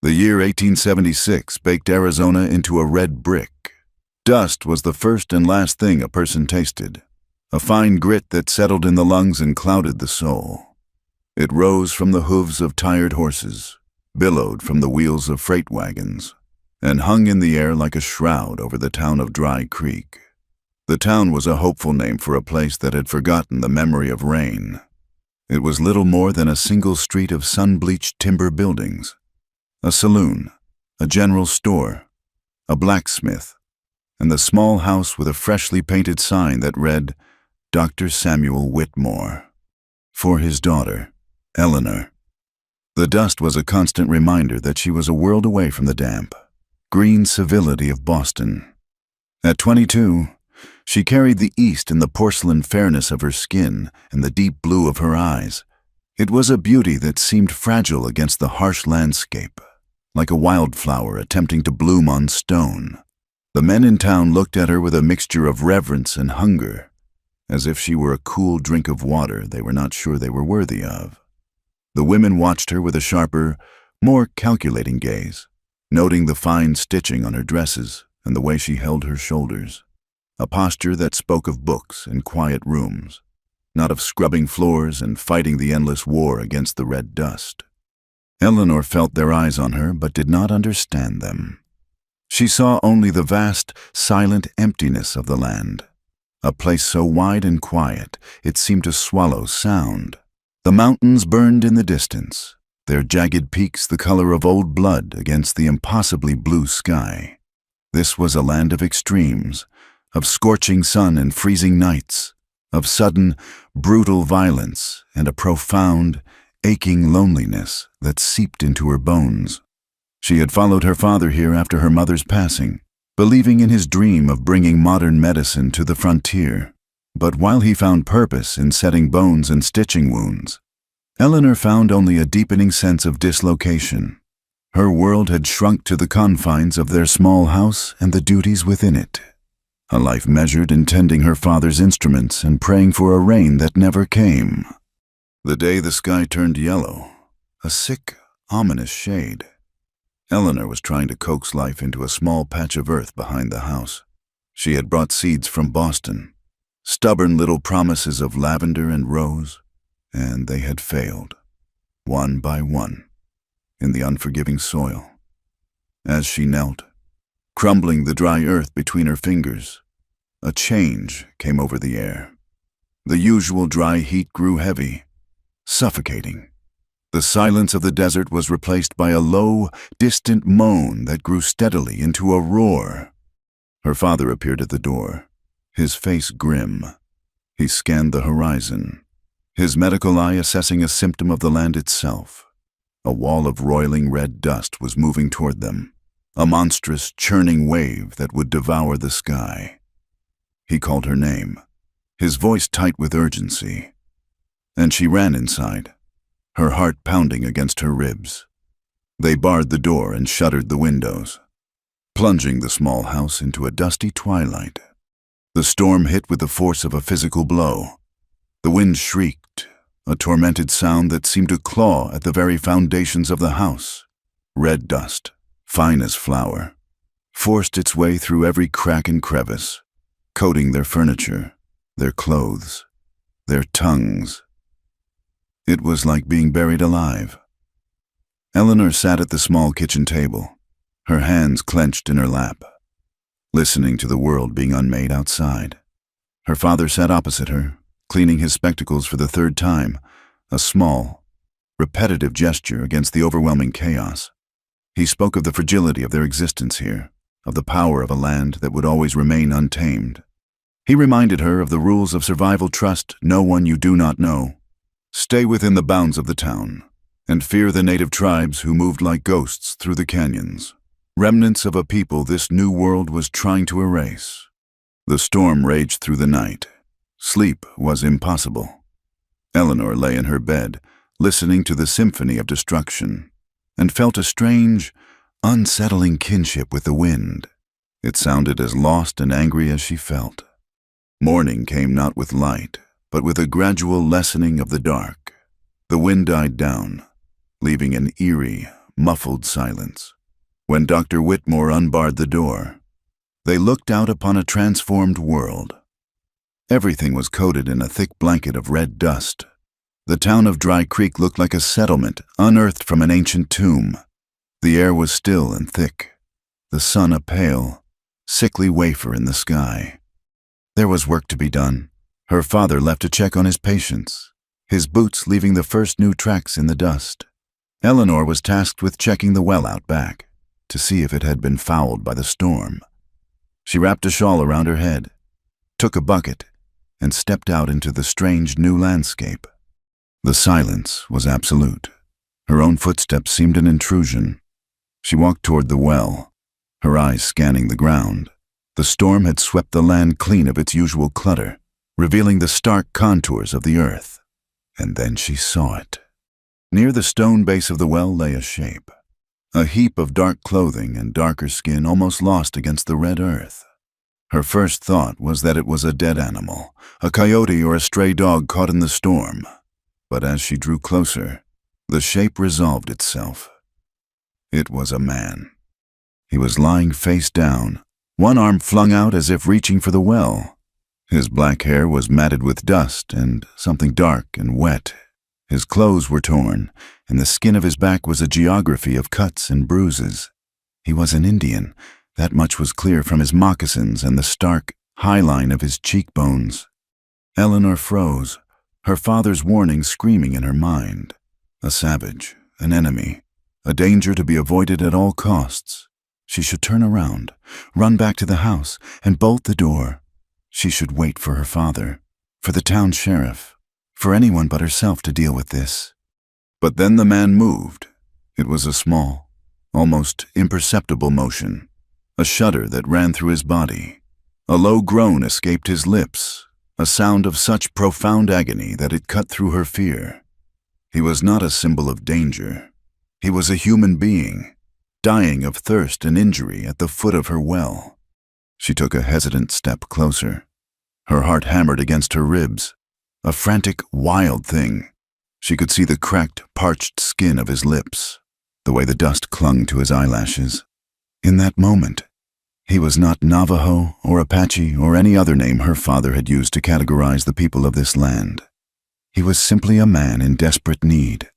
The year 1876 baked Arizona into a red brick. Dust was the first and last thing a person tasted, a fine grit that settled in the lungs and clouded the soul. It rose from the hooves of tired horses, billowed from the wheels of freight wagons, and hung in the air like a shroud over the town of Dry Creek. The town was a hopeful name for a place that had forgotten the memory of rain. It was little more than a single street of sun-bleached timber buildings, a saloon, a general store, a blacksmith, and the small house with a freshly painted sign that read, Dr. Samuel Whitmore, for his daughter, Eleanor. The dust was a constant reminder that she was a world away from the damp, green civility of Boston. At 22, she carried the East in the porcelain fairness of her skin and the deep blue of her eyes. It was a beauty that seemed fragile against the harsh landscape, like a wildflower attempting to bloom on stone. The men in town looked at her with a mixture of reverence and hunger, as if she were a cool drink of water they were not sure they were worthy of. The women watched her with a sharper, more calculating gaze, noting the fine stitching on her dresses and the way she held her shoulders, a posture that spoke of books and quiet rooms, not of scrubbing floors and fighting the endless war against the red dust. Eleanor felt their eyes on her but did not understand them. She saw only the vast, silent emptiness of the land, a place so wide and quiet it seemed to swallow sound. The mountains burned in the distance, their jagged peaks the color of old blood against the impossibly blue sky. This was a land of extremes, of scorching sun and freezing nights, of sudden, brutal violence and a profound, aching loneliness that seeped into her bones. She had followed her father here after her mother's passing, believing in his dream of bringing modern medicine to the frontier. But while he found purpose in setting bones and stitching wounds, Eleanor found only a deepening sense of dislocation. Her world had shrunk to the confines of their small house and the duties within it. A life measured in tending her father's instruments and praying for a rain that never came. The day the sky turned yellow, a sick, ominous shade. Eleanor was trying to coax life into a small patch of earth behind the house. She had brought seeds from Boston, stubborn little promises of lavender and rose, and they had failed, one by one, in the unforgiving soil. As she knelt, crumbling the dry earth between her fingers, a change came over the air. The usual dry heat grew heavy, suffocating. The silence of the desert was replaced by a low, distant moan that grew steadily into a roar. Her father appeared at the door, his face grim. He scanned the horizon, his medical eye assessing a symptom of the land itself. A wall of roiling red dust was moving toward them, a monstrous, churning wave that would devour the sky. He called her name, his voice tight with urgency, and she ran inside, her heart pounding against her ribs. They barred the door and shuttered the windows, plunging the small house into a dusty twilight. The storm hit with the force of a physical blow. The wind shrieked, a tormented sound that seemed to claw at the very foundations of the house. Red dust, fine as flour, forced its way through every crack and crevice, coating their furniture, their clothes, their tongues. It was like being buried alive. Eleanor sat at the small kitchen table, her hands clenched in her lap, listening to the world being unmade outside. Her father sat opposite her, cleaning his spectacles for the third time, a small, repetitive gesture against the overwhelming chaos. He spoke of the fragility of their existence here, of the power of a land that would always remain untamed. He reminded her of the rules of survival: trust no one you do not know, stay within the bounds of the town, and fear the native tribes who moved like ghosts through the canyons, remnants of a people this new world was trying to erase. The storm raged through the night. Sleep was impossible. Eleanor lay in her bed, listening to the symphony of destruction, and felt a strange, unsettling kinship with the wind. It sounded as lost and angry as she felt. Morning came not with light, but with a gradual lessening of the dark. The wind died down, leaving an eerie, muffled silence. When Dr. Whitmore unbarred the door, they looked out upon a transformed world. Everything was coated in a thick blanket of red dust. The town of Dry Creek looked like a settlement unearthed from an ancient tomb. The air was still and thick, the sun a pale, sickly wafer in the sky. There was work to be done. Her father left a check on his patients, his boots leaving the first new tracks in the dust. Eleanor was tasked with checking the well out back to see if it had been fouled by the storm. She wrapped a shawl around her head, took a bucket, and stepped out into the strange new landscape. The silence was absolute. Her own footsteps seemed an intrusion. She walked toward the well, her eyes scanning the ground. The storm had swept the land clean of its usual clutter, revealing the stark contours of the earth. And then she saw it. Near the stone base of the well lay a shape, a heap of dark clothing and darker skin almost lost against the red earth. Her first thought was that it was a dead animal, a coyote or a stray dog caught in the storm. But as she drew closer, the shape resolved itself. It was a man. He was lying face down, one arm flung out as if reaching for the well. His black hair was matted with dust and something dark and wet. His clothes were torn, and the skin of his back was a geography of cuts and bruises. He was an Indian. That much was clear from his moccasins and the stark, high line of his cheekbones. Eleanor froze, her father's warning screaming in her mind. A savage, an enemy, a danger to be avoided at all costs. She should turn around, run back to the house, and bolt the door. She should wait for her father, for the town sheriff, for anyone but herself to deal with this. But then the man moved. It was a small, almost imperceptible motion, a shudder that ran through his body. A low groan escaped his lips, a sound of such profound agony that it cut through her fear. He was not a symbol of danger. He was a human being, dying of thirst and injury at the foot of her well. She took a hesitant step closer. Her heart hammered against her ribs, a frantic, wild thing. She could see the cracked, parched skin of his lips, the way the dust clung to his eyelashes. In that moment, he was not Navajo or Apache or any other name her father had used to categorize the people of this land. He was simply a man in desperate need.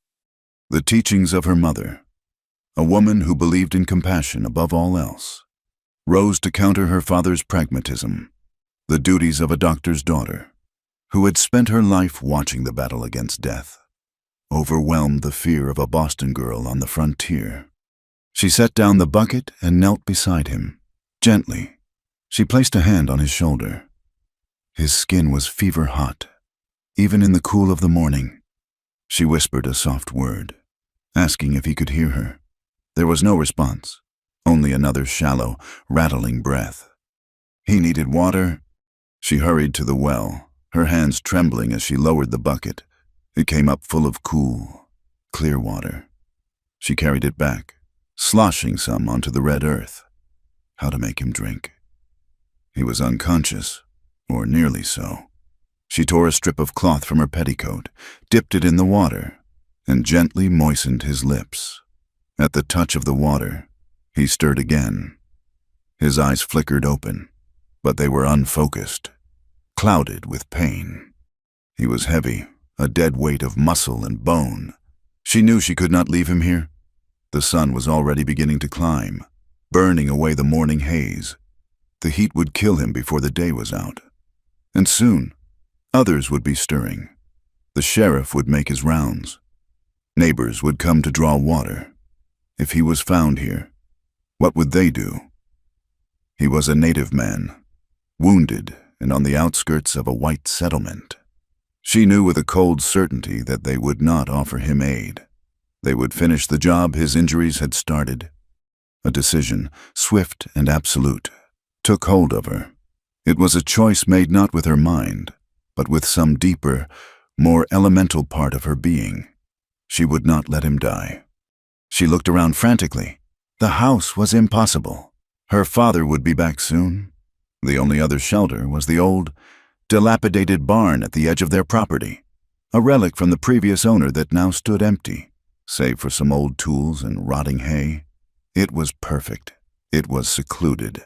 The teachings of her mother, a woman who believed in compassion above all else, rose to counter her father's pragmatism, the duties of a doctor's daughter, who had spent her life watching the battle against death, overwhelmed the fear of a Boston girl on the frontier. She set down the bucket and knelt beside him. Gently, she placed a hand on his shoulder. His skin was fever hot, even in the cool of the morning. She whispered a soft word, asking if he could hear her. There was no response, only another shallow, rattling breath. He needed water. She hurried to the well, her hands trembling as she lowered the bucket. It came up full of cool, clear water. She carried it back, sloshing some onto the red earth. How to make him drink? He was unconscious, or nearly so. She tore a strip of cloth from her petticoat, dipped it in the water, and gently moistened his lips. At the touch of the water, he stirred again. His eyes flickered open, but they were unfocused, clouded with pain. He was heavy, a dead weight of muscle and bone. She knew she could not leave him here. The sun was already beginning to climb, burning away the morning haze. The heat would kill him before the day was out. And soon, others would be stirring. The sheriff would make his rounds. Neighbors would come to draw water. If he was found here, what would they do? He was a native man, wounded and on the outskirts of a white settlement. She knew with a cold certainty that they would not offer him aid. They would finish the job his injuries had started. A decision, swift and absolute, took hold of her. It was a choice made not with her mind, but with some deeper, more elemental part of her being. She would not let him die. She looked around frantically. The house was impossible. Her father would be back soon. The only other shelter was the old, dilapidated barn at the edge of their property, a relic from the previous owner that now stood empty, save for some old tools and rotting hay. It was perfect. It was secluded.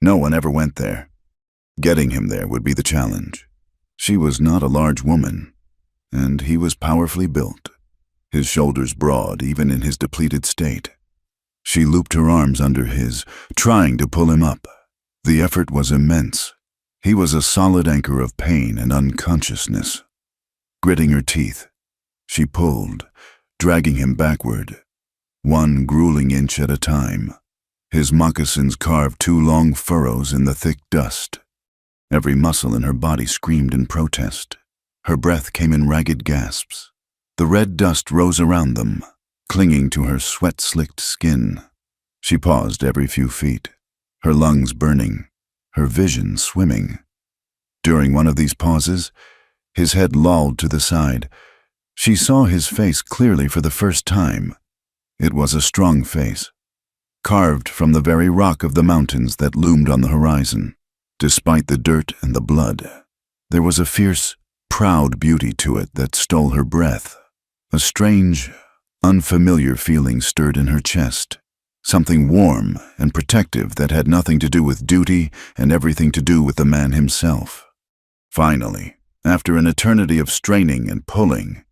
No one ever went there. Getting him there would be the challenge. She was not a large woman, and he was powerfully built, his shoulders broad even in his depleted state. She looped her arms under his, trying to pull him up. The effort was immense. He was a solid anchor of pain and unconsciousness. Gritting her teeth, she pulled, dragging him backward, one grueling inch at a time. His moccasins carved 2 long furrows in the thick dust. Every muscle in her body screamed in protest. Her breath came in ragged gasps. The red dust rose around them, clinging to her sweat-slicked skin. She paused every few feet, her lungs burning, her vision swimming. During one of these pauses, his head lolled to the side. She saw his face clearly for the first time. It was a strong face, carved from the very rock of the mountains that loomed on the horizon. Despite the dirt and the blood, there was a fierce, proud beauty to it that stole her breath. A strange, unfamiliar feeling stirred in her chest, something warm and protective that had nothing to do with duty and everything to do with the man himself. Finally, after an eternity of straining and pulling,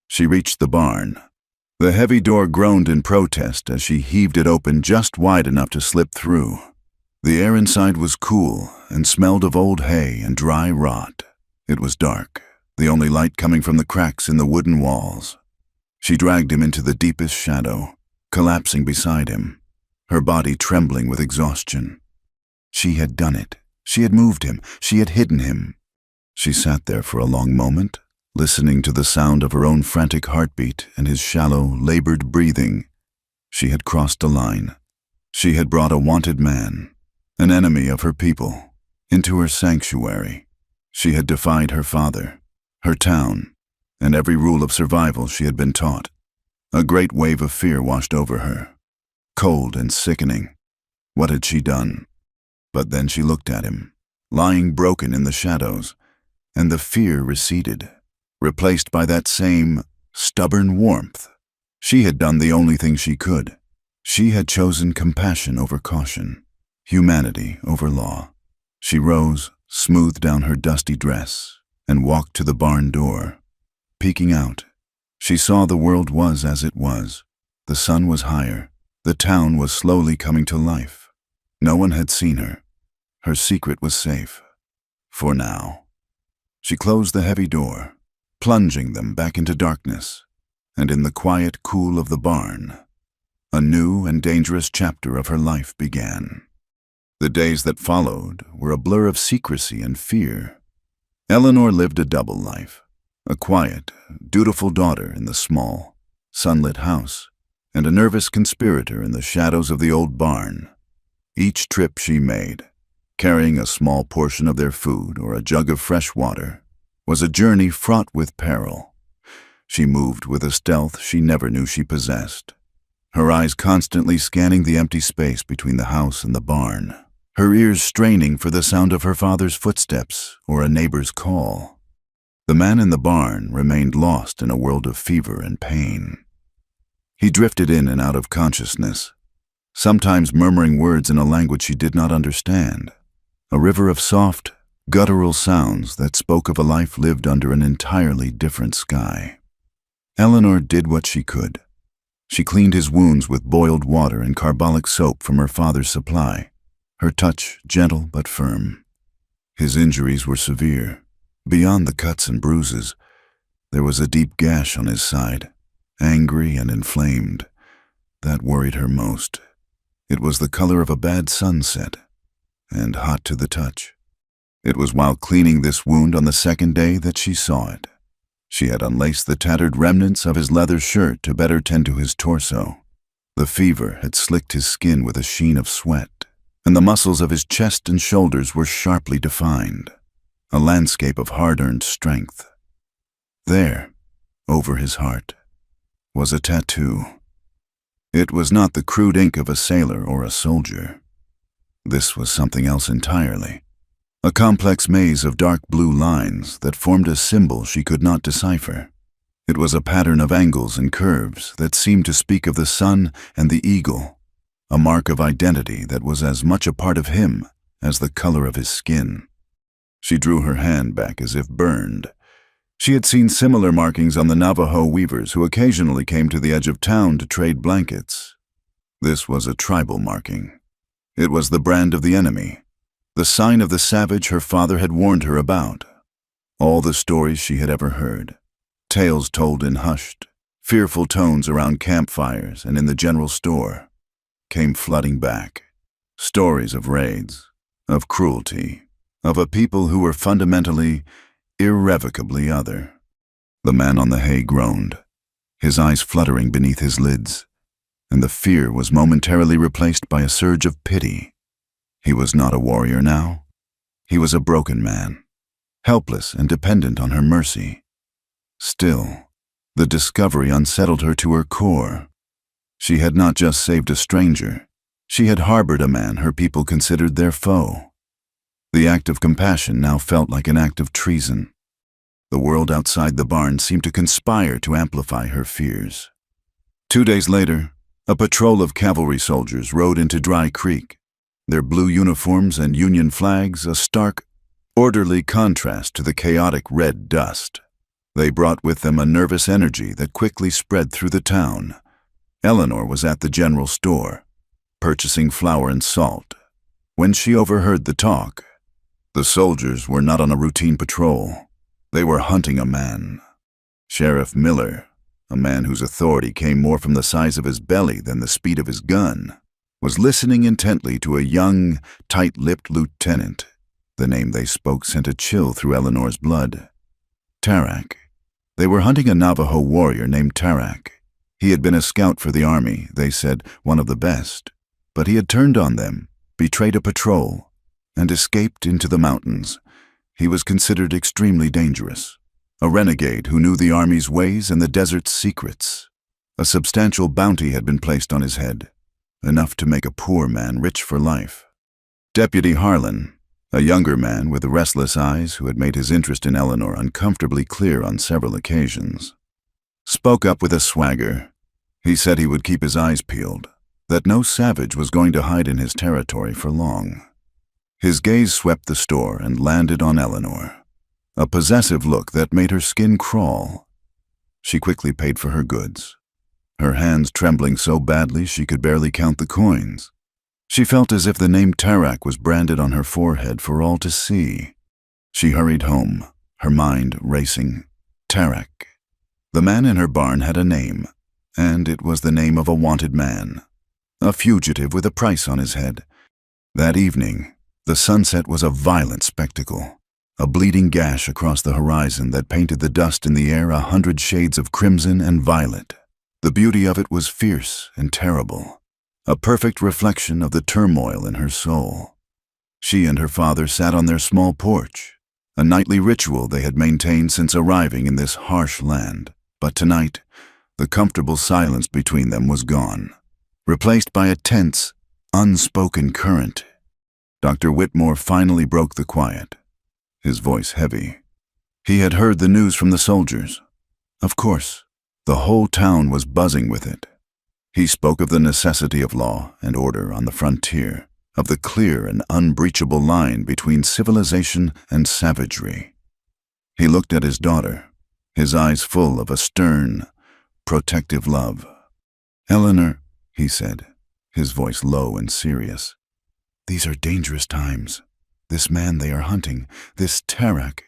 she reached the barn. The heavy door groaned in protest as she heaved it open just wide enough to slip through. The air inside was cool and smelled of old hay and dry rot. It was dark, the only light coming from the cracks in the wooden walls. She dragged him into the deepest shadow, collapsing beside him, her body trembling with exhaustion. She had done it. She had moved him. She had hidden him. She sat there for a long moment, listening to the sound of her own frantic heartbeat and his shallow, labored breathing. She had crossed a line. She had brought a wanted man, an enemy of her people, into her sanctuary. She had defied her father, her town, and every rule of survival she had been taught. A great wave of fear washed over her, cold and sickening. What had she done? But then she looked at him, lying broken in the shadows, and the fear receded, replaced by that same stubborn warmth. She had done the only thing she could. She had chosen compassion over caution, humanity over law. She rose, smoothed down her dusty dress, and walked to the barn door. Peeking out, she saw the world was as it was. The sun was higher. The town was slowly coming to life. No one had seen her. Her secret was safe. For now. She closed the heavy door, plunging them back into darkness, and in the quiet cool of the barn, a new and dangerous chapter of her life began. The days that followed were a blur of secrecy and fear. Eleanor lived a double life, a quiet, dutiful daughter in the small, sunlit house, and a nervous conspirator in the shadows of the old barn. Each trip she made, carrying a small portion of their food or a jug of fresh water, was a journey fraught with peril. She moved with a stealth she never knew she possessed, her eyes constantly scanning the empty space between the house and the barn, her ears straining for the sound of her father's footsteps or a neighbor's call. The man in the barn remained lost in a world of fever and pain. He drifted in and out of consciousness, sometimes murmuring words in a language she did not understand, a river of soft, guttural sounds that spoke of a life lived under an entirely different sky. Eleanor did what she could. She cleaned his wounds with boiled water and carbolic soap from her father's supply, her touch gentle but firm. His injuries were severe. Beyond the cuts and bruises, there was a deep gash on his side, angry and inflamed. That worried her most. It was the color of a bad sunset, and hot to the touch. It was while cleaning this wound on the second day that she saw it. She had unlaced the tattered remnants of his leather shirt to better tend to his torso. The fever had slicked his skin with a sheen of sweat, and the muscles of his chest and shoulders were sharply defined, a landscape of hard-earned strength. There, over his heart, was a tattoo. It was not the crude ink of a sailor or a soldier. This was something else entirely. A complex maze of dark blue lines that formed a symbol she could not decipher. It was a pattern of angles and curves that seemed to speak of the sun and the eagle, a mark of identity that was as much a part of him as the color of his skin. She drew her hand back as if burned. She had seen similar markings on the Navajo weavers who occasionally came to the edge of town to trade blankets. This was a tribal marking. It was the brand of the enemy, the sign of the savage her father had warned her about. All the stories she had ever heard, tales told in hushed, fearful tones around campfires and in the general store, came flooding back. Stories of raids, of cruelty, of a people who were fundamentally, irrevocably other. The man on the hay groaned, his eyes fluttering beneath his lids, and the fear was momentarily replaced by a surge of pity. He was not a warrior now. He was a broken man, helpless and dependent on her mercy. Still, the discovery unsettled her to her core. She had not just saved a stranger. She had harbored a man her people considered their foe. The act of compassion now felt like an act of treason. The world outside the barn seemed to conspire to amplify her fears. 2 days later, a patrol of cavalry soldiers rode into Dry Creek, their blue uniforms and Union flags a stark, orderly contrast to the chaotic red dust. They brought with them a nervous energy that quickly spread through the town. Eleanor was at the general store, purchasing flour and salt, when she overheard the talk. The soldiers were not on a routine patrol. They were hunting a man. Sheriff Miller, a man whose authority came more from the size of his belly than the speed of his gun, was listening intently to a young, tight-lipped lieutenant. The name they spoke sent a chill through Eleanor's blood. Tarak. They were hunting a Navajo warrior named Tarak. He had been a scout for the army, they said, one of the best. But he had turned on them, betrayed a patrol, and escaped into the mountains. He was considered extremely dangerous, a renegade who knew the army's ways and the desert's secrets. A substantial bounty had been placed on his head, enough to make a poor man rich for life. Deputy Harlan, a younger man with restless eyes who had made his interest in Eleanor uncomfortably clear on several occasions, spoke up with a swagger. He said he would keep his eyes peeled, that no savage was going to hide in his territory for long. His gaze swept the store and landed on Eleanor, a possessive look that made her skin crawl. She quickly paid for her goods, her hands trembling so badly she could barely count the coins. She felt as if the name Tarak was branded on her forehead for all to see. She hurried home, her mind racing. Tarak. The man in her barn had a name, and it was the name of a wanted man, a fugitive with a price on his head. That evening, the sunset was a violent spectacle, a bleeding gash across the horizon that painted the dust in the air 100 shades of crimson and violet. The beauty of it was fierce and terrible, a perfect reflection of the turmoil in her soul. She and her father sat on their small porch, a nightly ritual they had maintained since arriving in this harsh land. But tonight, the comfortable silence between them was gone, replaced by a tense, unspoken current. Dr. Whitmore finally broke the quiet, his voice heavy. He had heard the news from the soldiers. Of course, the whole town was buzzing with it. He spoke of the necessity of law and order on the frontier, of the clear and unbreachable line between civilization and savagery. He looked at his daughter, his eyes full of a stern, protective love. "Eleanor," he said, his voice low and serious, "these are dangerous times. This man they are hunting, this Tarak,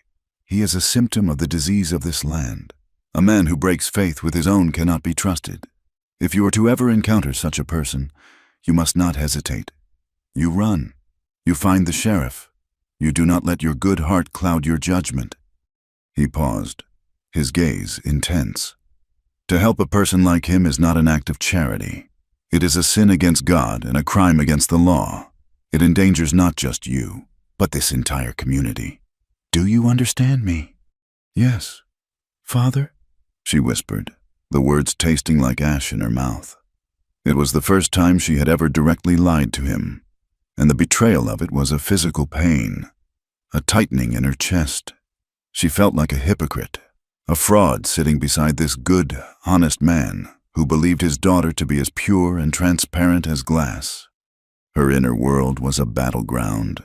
he is a symptom of the disease of this land. A man who breaks faith with his own cannot be trusted. If you are to ever encounter such a person, you must not hesitate. You run. You find the sheriff. You do not let your good heart cloud your judgment." He paused, his gaze intense. To help a person like him is not an act of charity. It is a sin against God and a crime against the law. It endangers not just you, but this entire community. Do you understand me? "Yes, Father," she whispered, the words tasting like ash in her mouth. It was the first time she had ever directly lied to him, and the betrayal of it was a physical pain, a tightening in her chest. She felt like a hypocrite, A fraud sitting beside this good, honest man who believed his daughter to be as pure and transparent as glass. Her inner world was a battleground.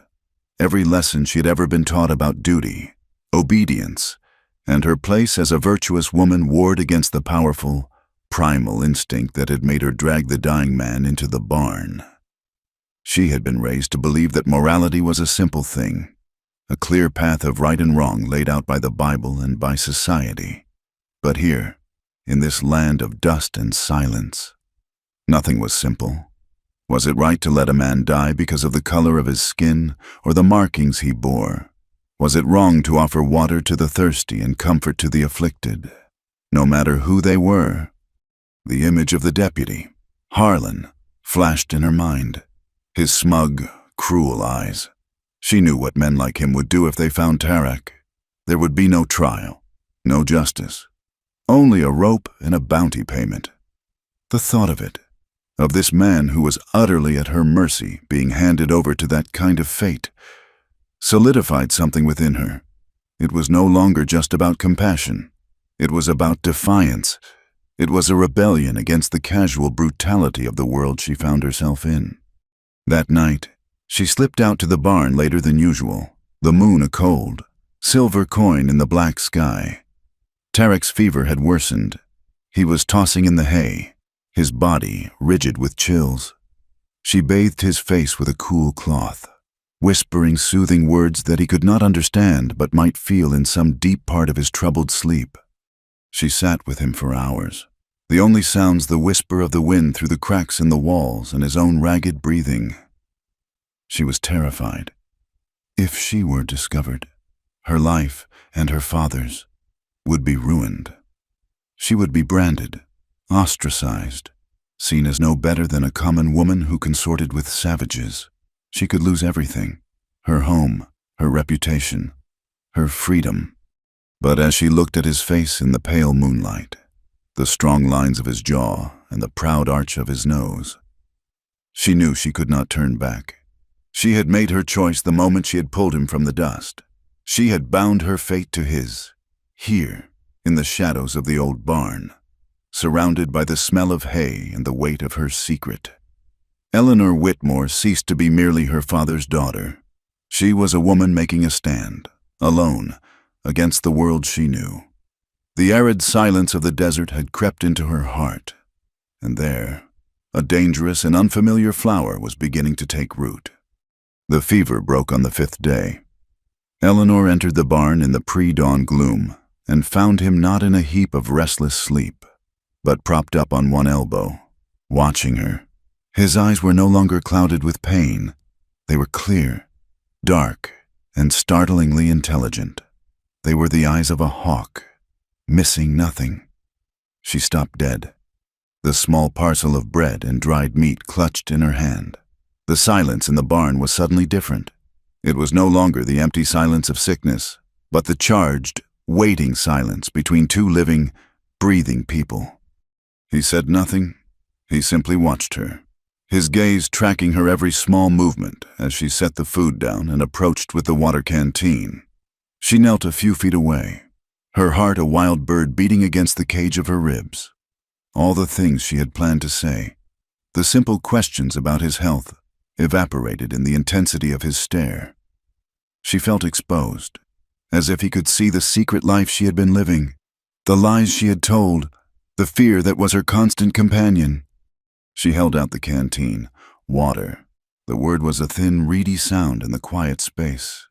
Every lesson she had ever been taught about duty, obedience, and her place as a virtuous woman warred against the powerful, primal instinct that had made her drag the dying man into the barn. She had been raised to believe that morality was a simple thing, a clear path of right and wrong laid out by the Bible and by society. But here, in this land of dust and silence, nothing was simple. Was it right to let a man die because of the color of his skin or the markings he bore? Was it wrong to offer water to the thirsty and comfort to the afflicted, no matter who they were? The image of the deputy, Harlan, flashed in her mind. His smug, cruel eyes. She knew what men like him would do if they found Tarek. There would be no trial, no justice, only a rope and a bounty payment. The thought of it, of this man who was utterly at her mercy being handed over to that kind of fate, solidified something within her. It was no longer just about compassion. It was about defiance. It was a rebellion against the casual brutality of the world she found herself in. That night, she slipped out to the barn later than usual, the moon a cold, silver coin in the black sky. Tarek's fever had worsened. He was tossing in the hay, his body rigid with chills. She bathed his face with a cool cloth, whispering soothing words that he could not understand but might feel in some deep part of his troubled sleep. She sat with him for hours, the only sounds the whisper of the wind through the cracks in the walls and his own ragged breathing. She was terrified. If she were discovered, her life and her father's would be ruined. She would be branded, ostracized, seen as no better than a common woman who consorted with savages. She could lose everything, her home, her reputation, her freedom. But as she looked at his face in the pale moonlight, the strong lines of his jaw and the proud arch of his nose, she knew she could not turn back. She had made her choice the moment she had pulled him from the dust. She had bound her fate to his, here, in the shadows of the old barn, surrounded by the smell of hay and the weight of her secret. Eleanor Whitmore ceased to be merely her father's daughter. She was a woman making a stand, alone, against the world she knew. The arid silence of the desert had crept into her heart, and there, a dangerous and unfamiliar flower was beginning to take root. The fever broke on the 5th day. Eleanor entered the barn in the pre-dawn gloom and found him not in a heap of restless sleep, but propped up on one elbow, watching her. His eyes were no longer clouded with pain. They were clear, dark, and startlingly intelligent. They were the eyes of a hawk, missing nothing. She stopped dead, the small parcel of bread and dried meat clutched in her hand. The silence in the barn was suddenly different. It was no longer the empty silence of sickness, but the charged, waiting silence between two living, breathing people. He said nothing. He simply watched her, his gaze tracking her every small movement as she set the food down and approached with the water canteen. She knelt a few feet away, her heart a wild bird beating against the cage of her ribs. All the things she had planned to say, the simple questions about his health, evaporated in the intensity of his stare. She felt exposed, as if he could see the secret life she had been living, the lies she had told, the fear that was her constant companion. She held out the canteen, water. The word was a thin, reedy sound in the quiet space.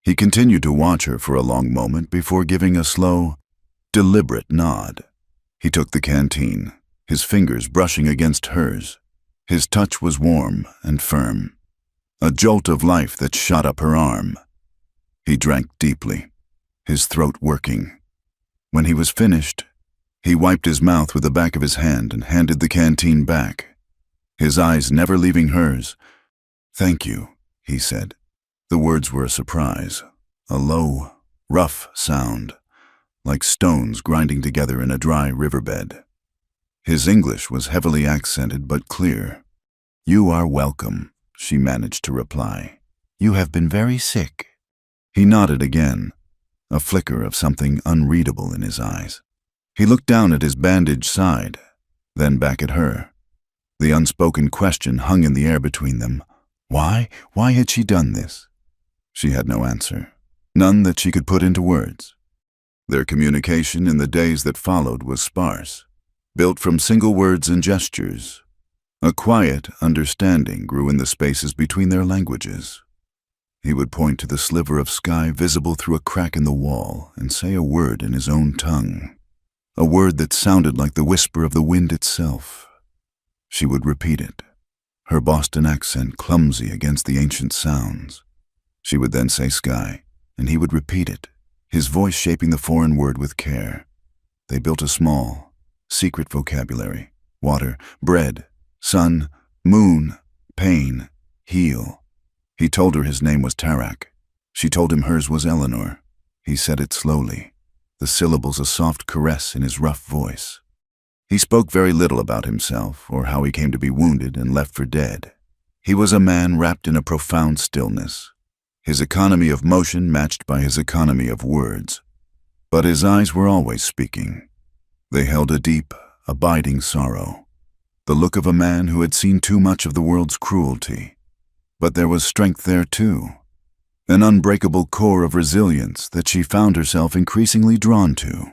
He continued to watch her for a long moment before giving a slow, deliberate nod. He took the canteen, his fingers brushing against hers. His touch was warm and firm, a jolt of life that shot up her arm. He drank deeply, his throat working. When he was finished, he wiped his mouth with the back of his hand and handed the canteen back, his eyes never leaving hers. "Thank you," he said. The words were a surprise, a low, rough sound, like stones grinding together in a dry riverbed. His English was heavily accented but clear. "You are welcome," she managed to reply. "You have been very sick." He nodded again, a flicker of something unreadable in his eyes. He looked down at his bandaged side, then back at her. The unspoken question hung in the air between them. Why? Why had she done this? She had no answer, none that she could put into words. Their communication in the days that followed was sparse, built from single words and gestures. A quiet understanding grew in the spaces between their languages. He would point to the sliver of sky visible through a crack in the wall and say a word in his own tongue, a word that sounded like the whisper of the wind itself. She would repeat it, her Boston accent clumsy against the ancient sounds. She would then say sky, and he would repeat it, his voice shaping the foreign word with care. They built a small, secret vocabulary: water, bread, sun, moon, pain, heal. He told her his name was Tarak. She told him hers was Eleanor. He said it slowly, the syllables a soft caress in his rough voice. He spoke very little about himself or how he came to be wounded and left for dead. He was a man wrapped in a profound stillness, his economy of motion matched by his economy of words. But his eyes were always speaking. They held a deep, abiding sorrow, the look of a man who had seen too much of the world's cruelty. But there was strength there too, an unbreakable core of resilience that she found herself increasingly drawn to.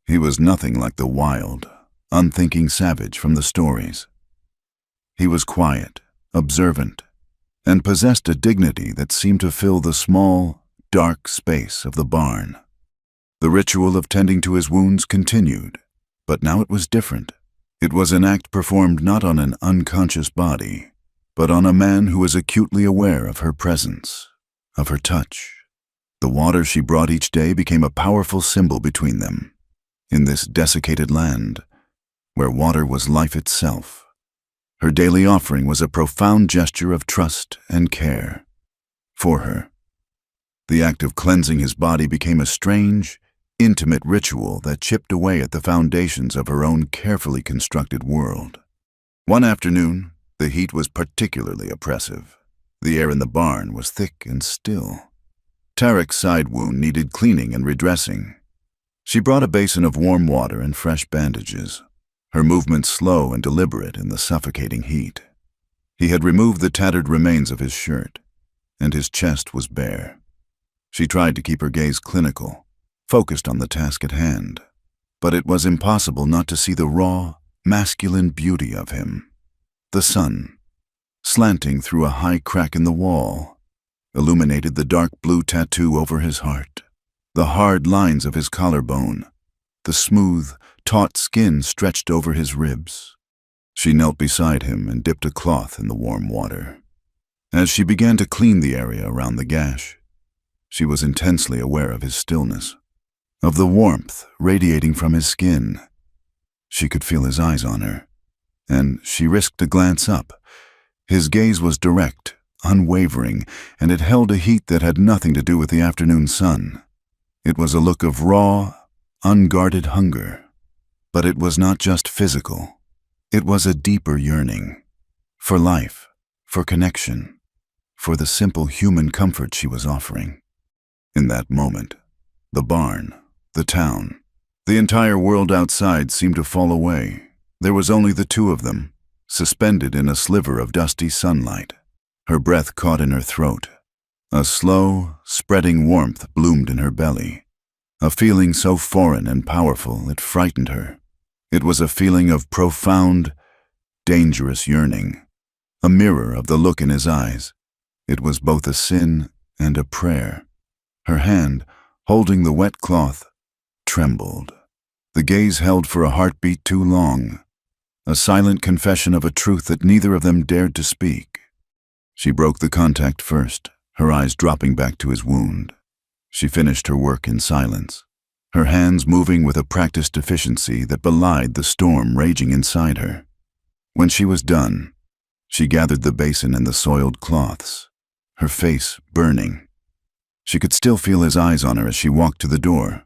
He was nothing like the wild, unthinking savage from the stories. He was quiet, observant, and possessed a dignity that seemed to fill the small, dark space of the barn. The ritual of tending to his wounds continued, but now it was different. It was an act performed not on an unconscious body, but on a man who was acutely aware of her presence, of her touch. The water she brought each day became a powerful symbol between them. In this desiccated land, where water was life itself, her daily offering was a profound gesture of trust and care. For her, the act of cleansing his body became a strange, intimate ritual that chipped away at the foundations of her own carefully constructed world. One afternoon, the heat was particularly oppressive. The air in the barn was thick and still. Tarek's side wound needed cleaning and redressing. She brought a basin of warm water and fresh bandages, her movements slow and deliberate in the suffocating heat. He had removed the tattered remains of his shirt, and his chest was bare. She tried to keep her gaze clinical, focused on the task at hand, but it was impossible not to see the raw, masculine beauty of him. The sun, slanting through a high crack in the wall, illuminated the dark blue tattoo over his heart, the hard lines of his collarbone, the smooth, taut skin stretched over his ribs. She knelt beside him and dipped a cloth in the warm water. As she began to clean the area around the gash, she was intensely aware of his stillness, of the warmth radiating from his skin. She could feel his eyes on her, and she risked a glance up. His gaze was direct, unwavering, and it held a heat that had nothing to do with the afternoon sun. It was a look of raw, unguarded hunger. But it was not just physical. It was a deeper yearning. For life, for connection, for the simple human comfort she was offering. In that moment, the barn, the town, the entire world outside seemed to fall away. There was only the two of them, suspended in a sliver of dusty sunlight. Her breath caught in her throat. A slow, spreading warmth bloomed in her belly, a feeling so foreign and powerful it frightened her. It was a feeling of profound, dangerous yearning, a mirror of the look in his eyes. It was both a sin and a prayer. Her hand, holding the wet cloth, trembled. The gaze held for a heartbeat too long, a silent confession of a truth that neither of them dared to speak. She broke the contact first, her eyes dropping back to his wound. She finished her work in silence, her hands moving with a practiced efficiency that belied the storm raging inside her. When she was done, she gathered the basin and the soiled cloths, her face burning. She could still feel his eyes on her as she walked to the door.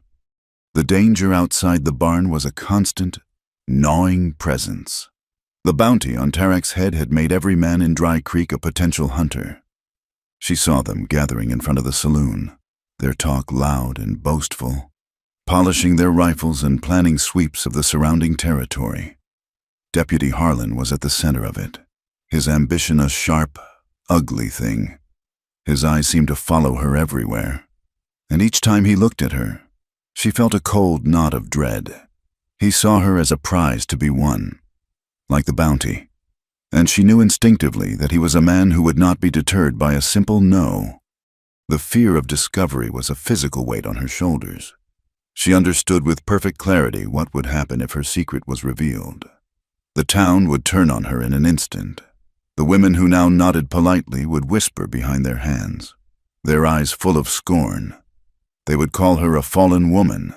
The danger outside the barn was a constant, gnawing presence. The bounty on Tarek's head had made every man in Dry Creek a potential hunter. She saw them gathering in front of the saloon, their talk loud and boastful, polishing their rifles and planning sweeps of the surrounding territory. Deputy Harlan was at the center of it, his ambition a sharp, ugly thing. His eyes seemed to follow her everywhere, and each time he looked at her, she felt a cold knot of dread. He saw her as a prize to be won, like the bounty, and she knew instinctively that he was a man who would not be deterred by a simple no. The fear of discovery was a physical weight on her shoulders. She understood with perfect clarity what would happen if her secret was revealed. The town would turn on her in an instant. The women who now nodded politely would whisper behind their hands, their eyes full of scorn. They would call her a fallen woman,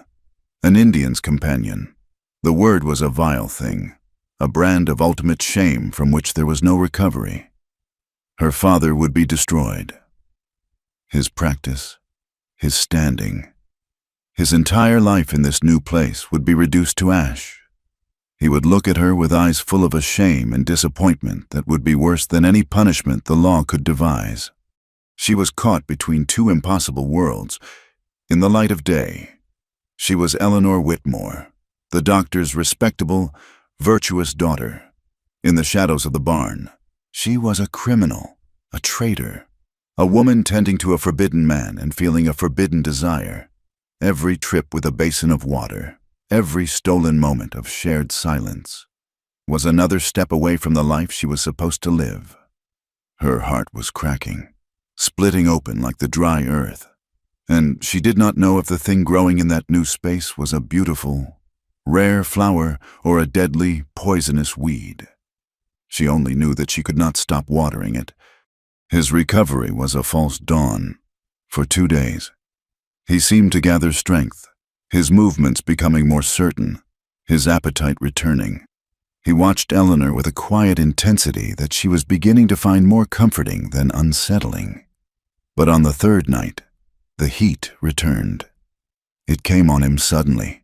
an Indian's companion. The word was a vile thing, a brand of ultimate shame from which there was no recovery. Her father would be destroyed. His practice, his standing, his entire life in this new place would be reduced to ash. He would look at her with eyes full of a shame and disappointment that would be worse than any punishment the law could devise. She was caught between two impossible worlds. In the light of day, she was Eleanor Whitmore, the doctor's respectable, virtuous daughter. In the shadows of the barn, she was a criminal, a traitor, a woman tending to a forbidden man and feeling a forbidden desire. Every trip with a basin of water, every stolen moment of shared silence, was another step away from the life she was supposed to live. Her heart was cracking, splitting open like the dry earth, and she did not know if the thing growing in that new space was a beautiful, rare flower or a deadly, poisonous weed. She only knew that she could not stop watering it. His recovery was a false dawn. For 2 days, he seemed to gather strength, his movements becoming more certain, his appetite returning. He watched Eleanor with a quiet intensity that she was beginning to find more comforting than unsettling. But on the 3rd night, the heat returned. It came on him suddenly.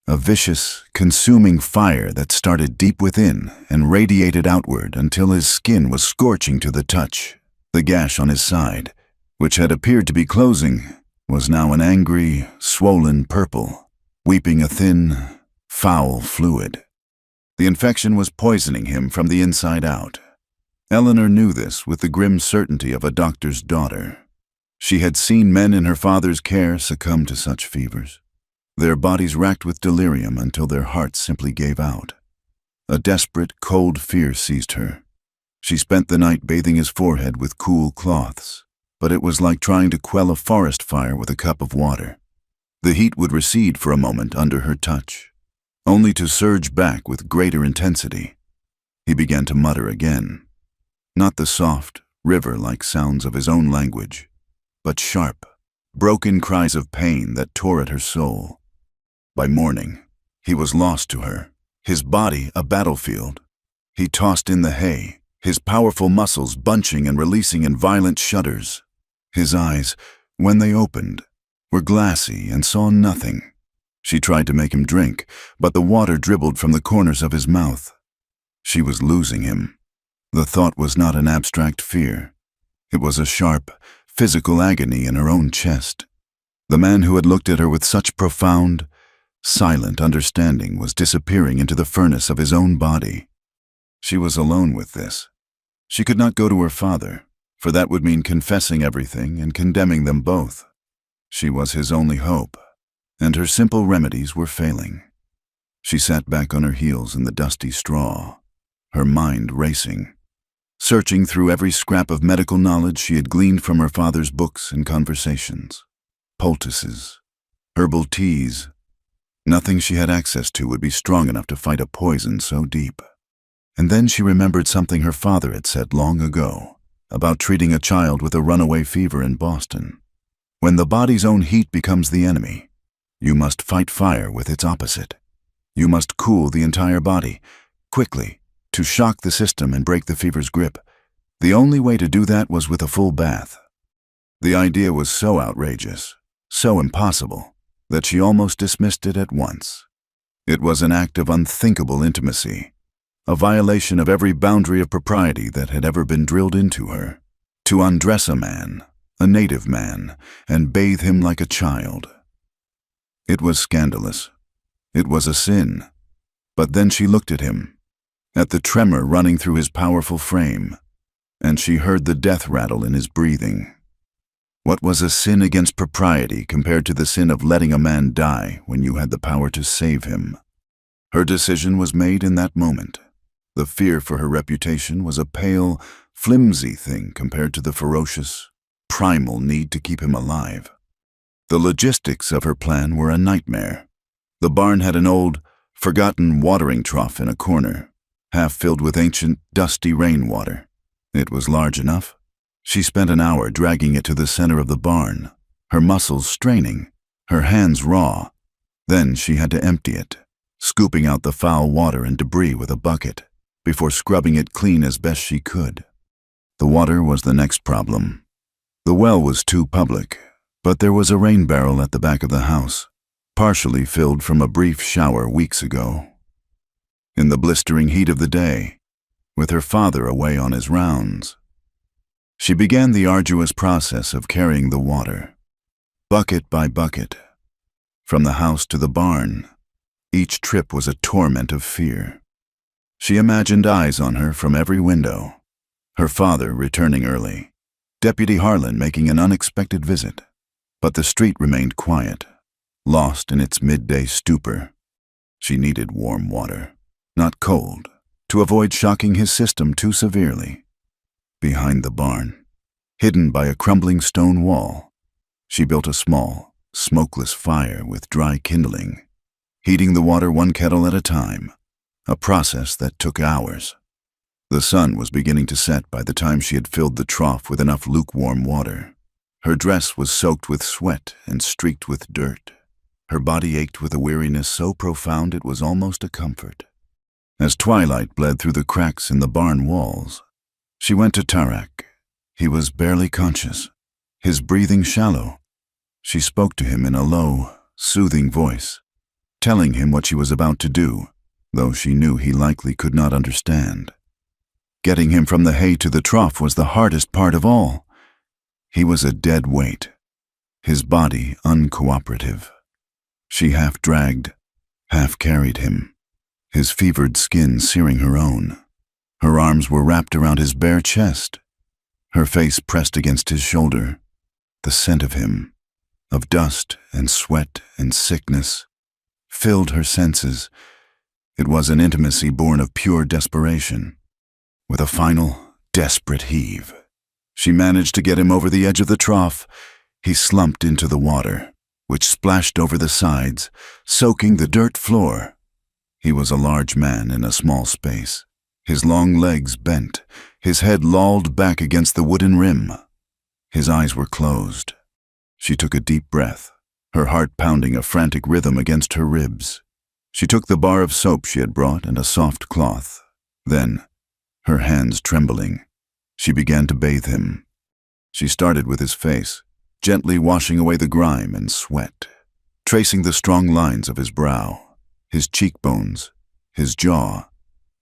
A vicious, consuming fire that started deep within and radiated outward until his skin was scorching to the touch. The gash on his side, which had appeared to be closing, was now an angry, swollen purple, weeping a thin, foul fluid. The infection was poisoning him from the inside out. Eleanor knew this with the grim certainty of a doctor's daughter. She had seen men in her father's care succumb to such fevers, their bodies racked with delirium until their hearts simply gave out. A desperate, cold fear seized her. She spent the night bathing his forehead with cool cloths, but it was like trying to quell a forest fire with a cup of water. The heat would recede for a moment under her touch, only to surge back with greater intensity. He began to mutter again, not the soft, river-like sounds of his own language, but sharp, broken cries of pain that tore at her soul. By morning, he was lost to her, his body a battlefield. He tossed in the hay, his powerful muscles bunching and releasing in violent shudders. His eyes, when they opened, were glassy and saw nothing. She tried to make him drink, but the water dribbled from the corners of his mouth. She was losing him. The thought was not an abstract fear. It was a sharp, physical agony in her own chest. The man who had looked at her with such profound, silent understanding was disappearing into the furnace of his own body. She was alone with this. She could not go to her father, for that would mean confessing everything and condemning them both. She was his only hope, and her simple remedies were failing. She sat back on her heels in the dusty straw, her mind racing, searching through every scrap of medical knowledge she had gleaned from her father's books and conversations. Poultices, herbal teas. Nothing she had access to would be strong enough to fight a poison so deep. And then she remembered something her father had said long ago about treating a child with a runaway fever in Boston. When the body's own heat becomes the enemy, you must fight fire with its opposite. You must cool the entire body, quickly, to shock the system and break the fever's grip. The only way to do that was with a full bath. The idea was so outrageous, so impossible, that she almost dismissed it at once. It was an act of unthinkable intimacy, a violation of every boundary of propriety that had ever been drilled into her. To undress a man, a native man, and bathe him like a child. It was scandalous. It was a sin. But then she looked at him, at the tremor running through his powerful frame, and she heard the death rattle in his breathing. What was a sin against propriety compared to the sin of letting a man die when you had the power to save him? Her decision was made in that moment. The fear for her reputation was a pale, flimsy thing compared to the ferocious, primal need to keep him alive. The logistics of her plan were a nightmare. The barn had an old, forgotten watering trough in a corner, half filled with ancient, dusty rainwater. It was large enough. She spent an hour dragging it to the center of the barn, her muscles straining, her hands raw. Then she had to empty it, scooping out the foul water and debris with a bucket, before scrubbing it clean as best she could. The water was the next problem. The well was too public, but there was a rain barrel at the back of the house, partially filled from a brief shower weeks ago. In the blistering heat of the day, with her father away on his rounds, she began the arduous process of carrying the water, bucket by bucket, from the house to the barn. Each trip was a torment of fear. She imagined eyes on her from every window, her father returning early, Deputy Harlan making an unexpected visit. But the street remained quiet, lost in its midday stupor. She needed warm water, not cold, to avoid shocking his system too severely. Behind the barn, hidden by a crumbling stone wall, she built a small, smokeless fire with dry kindling, heating the water one kettle at a time, a process that took hours. The sun was beginning to set by the time she had filled the trough with enough lukewarm water. Her dress was soaked with sweat and streaked with dirt. Her body ached with a weariness so profound it was almost a comfort. As twilight bled through the cracks in the barn walls, she went to Tarak. He was barely conscious, his breathing shallow. She spoke to him in a low, soothing voice, telling him what she was about to do, though she knew he likely could not understand. Getting him from the hay to the trough was the hardest part of all. He was a dead weight, his body uncooperative. She half dragged, half carried him, his fevered skin searing her own. Her arms were wrapped around his bare chest, her face pressed against his shoulder. The scent of him, of dust and sweat and sickness, filled her senses. It was an intimacy born of pure desperation. With a final, desperate heave, she managed to get him over the edge of the trough. He slumped into the water, which splashed over the sides, soaking the dirt floor. He was a large man in a small space, his long legs bent, his head lolled back against the wooden rim. His eyes were closed. She took a deep breath, her heart pounding a frantic rhythm against her ribs. She took the bar of soap she had brought and a soft cloth. Then, her hands trembling, she began to bathe him. She started with his face, gently washing away the grime and sweat, tracing the strong lines of his brow, his cheekbones, his jaw,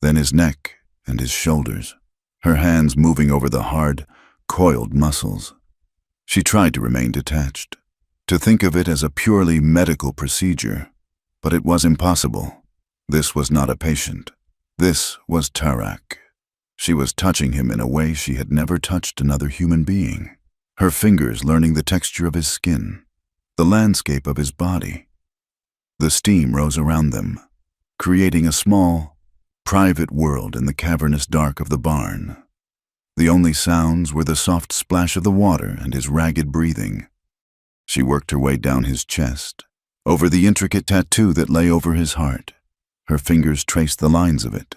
then his neck and his shoulders, her hands moving over the hard, coiled muscles. She tried to remain detached, to think of it as a purely medical procedure, but it was impossible. This was not a patient. This was Tarak. She was touching him in a way she had never touched another human being, her fingers learning the texture of his skin, the landscape of his body. The steam rose around them, creating a small, private world in the cavernous dark of the barn. The only sounds were the soft splash of the water and his ragged breathing. She worked her way down his chest, over the intricate tattoo that lay over his heart. Her fingers traced the lines of it.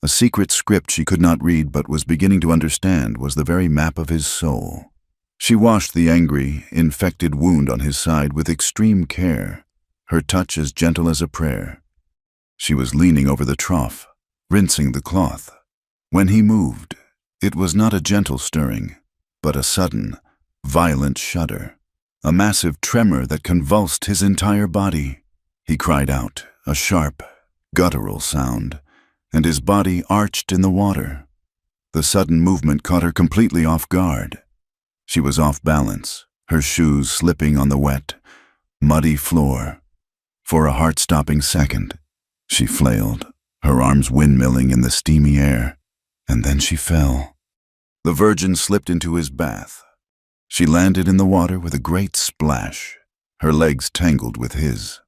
A secret script she could not read but was beginning to understand was the very map of his soul. She washed the angry, infected wound on his side with extreme care, her touch as gentle as a prayer. She was leaning over the trough, rinsing the cloth. When he moved, it was not a gentle stirring, but a sudden, violent shudder, a massive tremor that convulsed his entire body. He cried out, a sharp, guttural sound, and his body arched in the water. The sudden movement caught her completely off guard. She was off balance, her shoes slipping on the wet, muddy floor. For a heart-stopping second, she flailed, her arms windmilling in the steamy air, and then she fell. The Virgin slipped into his bath. She landed in the water with a great splash, her legs tangled with his.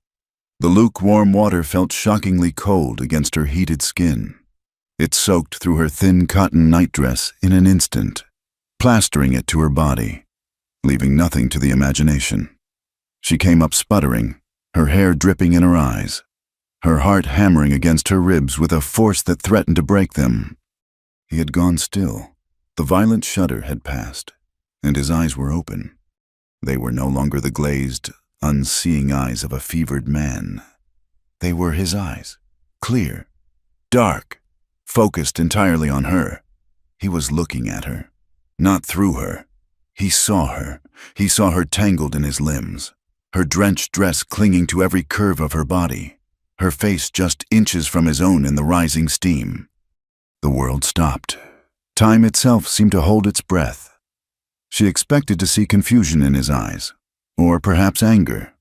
The lukewarm water felt shockingly cold against her heated skin. It soaked through her thin cotton nightdress in an instant, plastering it to her body, leaving nothing to the imagination. She came up sputtering, her hair dripping in her eyes, her heart hammering against her ribs with a force that threatened to break them. He had gone still. The violent shudder had passed, and his eyes were open. They were no longer the glazed, unseeing eyes of a fevered man. They were his eyes, clear, dark, focused entirely on her. He was looking at her, not through her. He saw her. He saw her tangled in his limbs, her drenched dress clinging to every curve of her body, her face just inches from his own in the rising steam. The world stopped. Time itself seemed to hold its breath. She expected to see confusion in his eyes, or perhaps anger.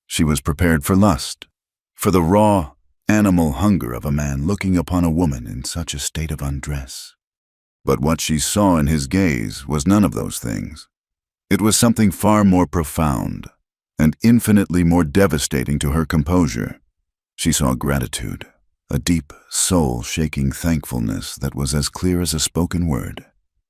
She was prepared for lust, for the raw, animal hunger of a man looking upon a woman in such a state of undress. But what she saw in his gaze was none of those things. It was something far more profound and infinitely more devastating to her composure. She saw gratitude, a deep, soul-shaking thankfulness that was as clear as a spoken word.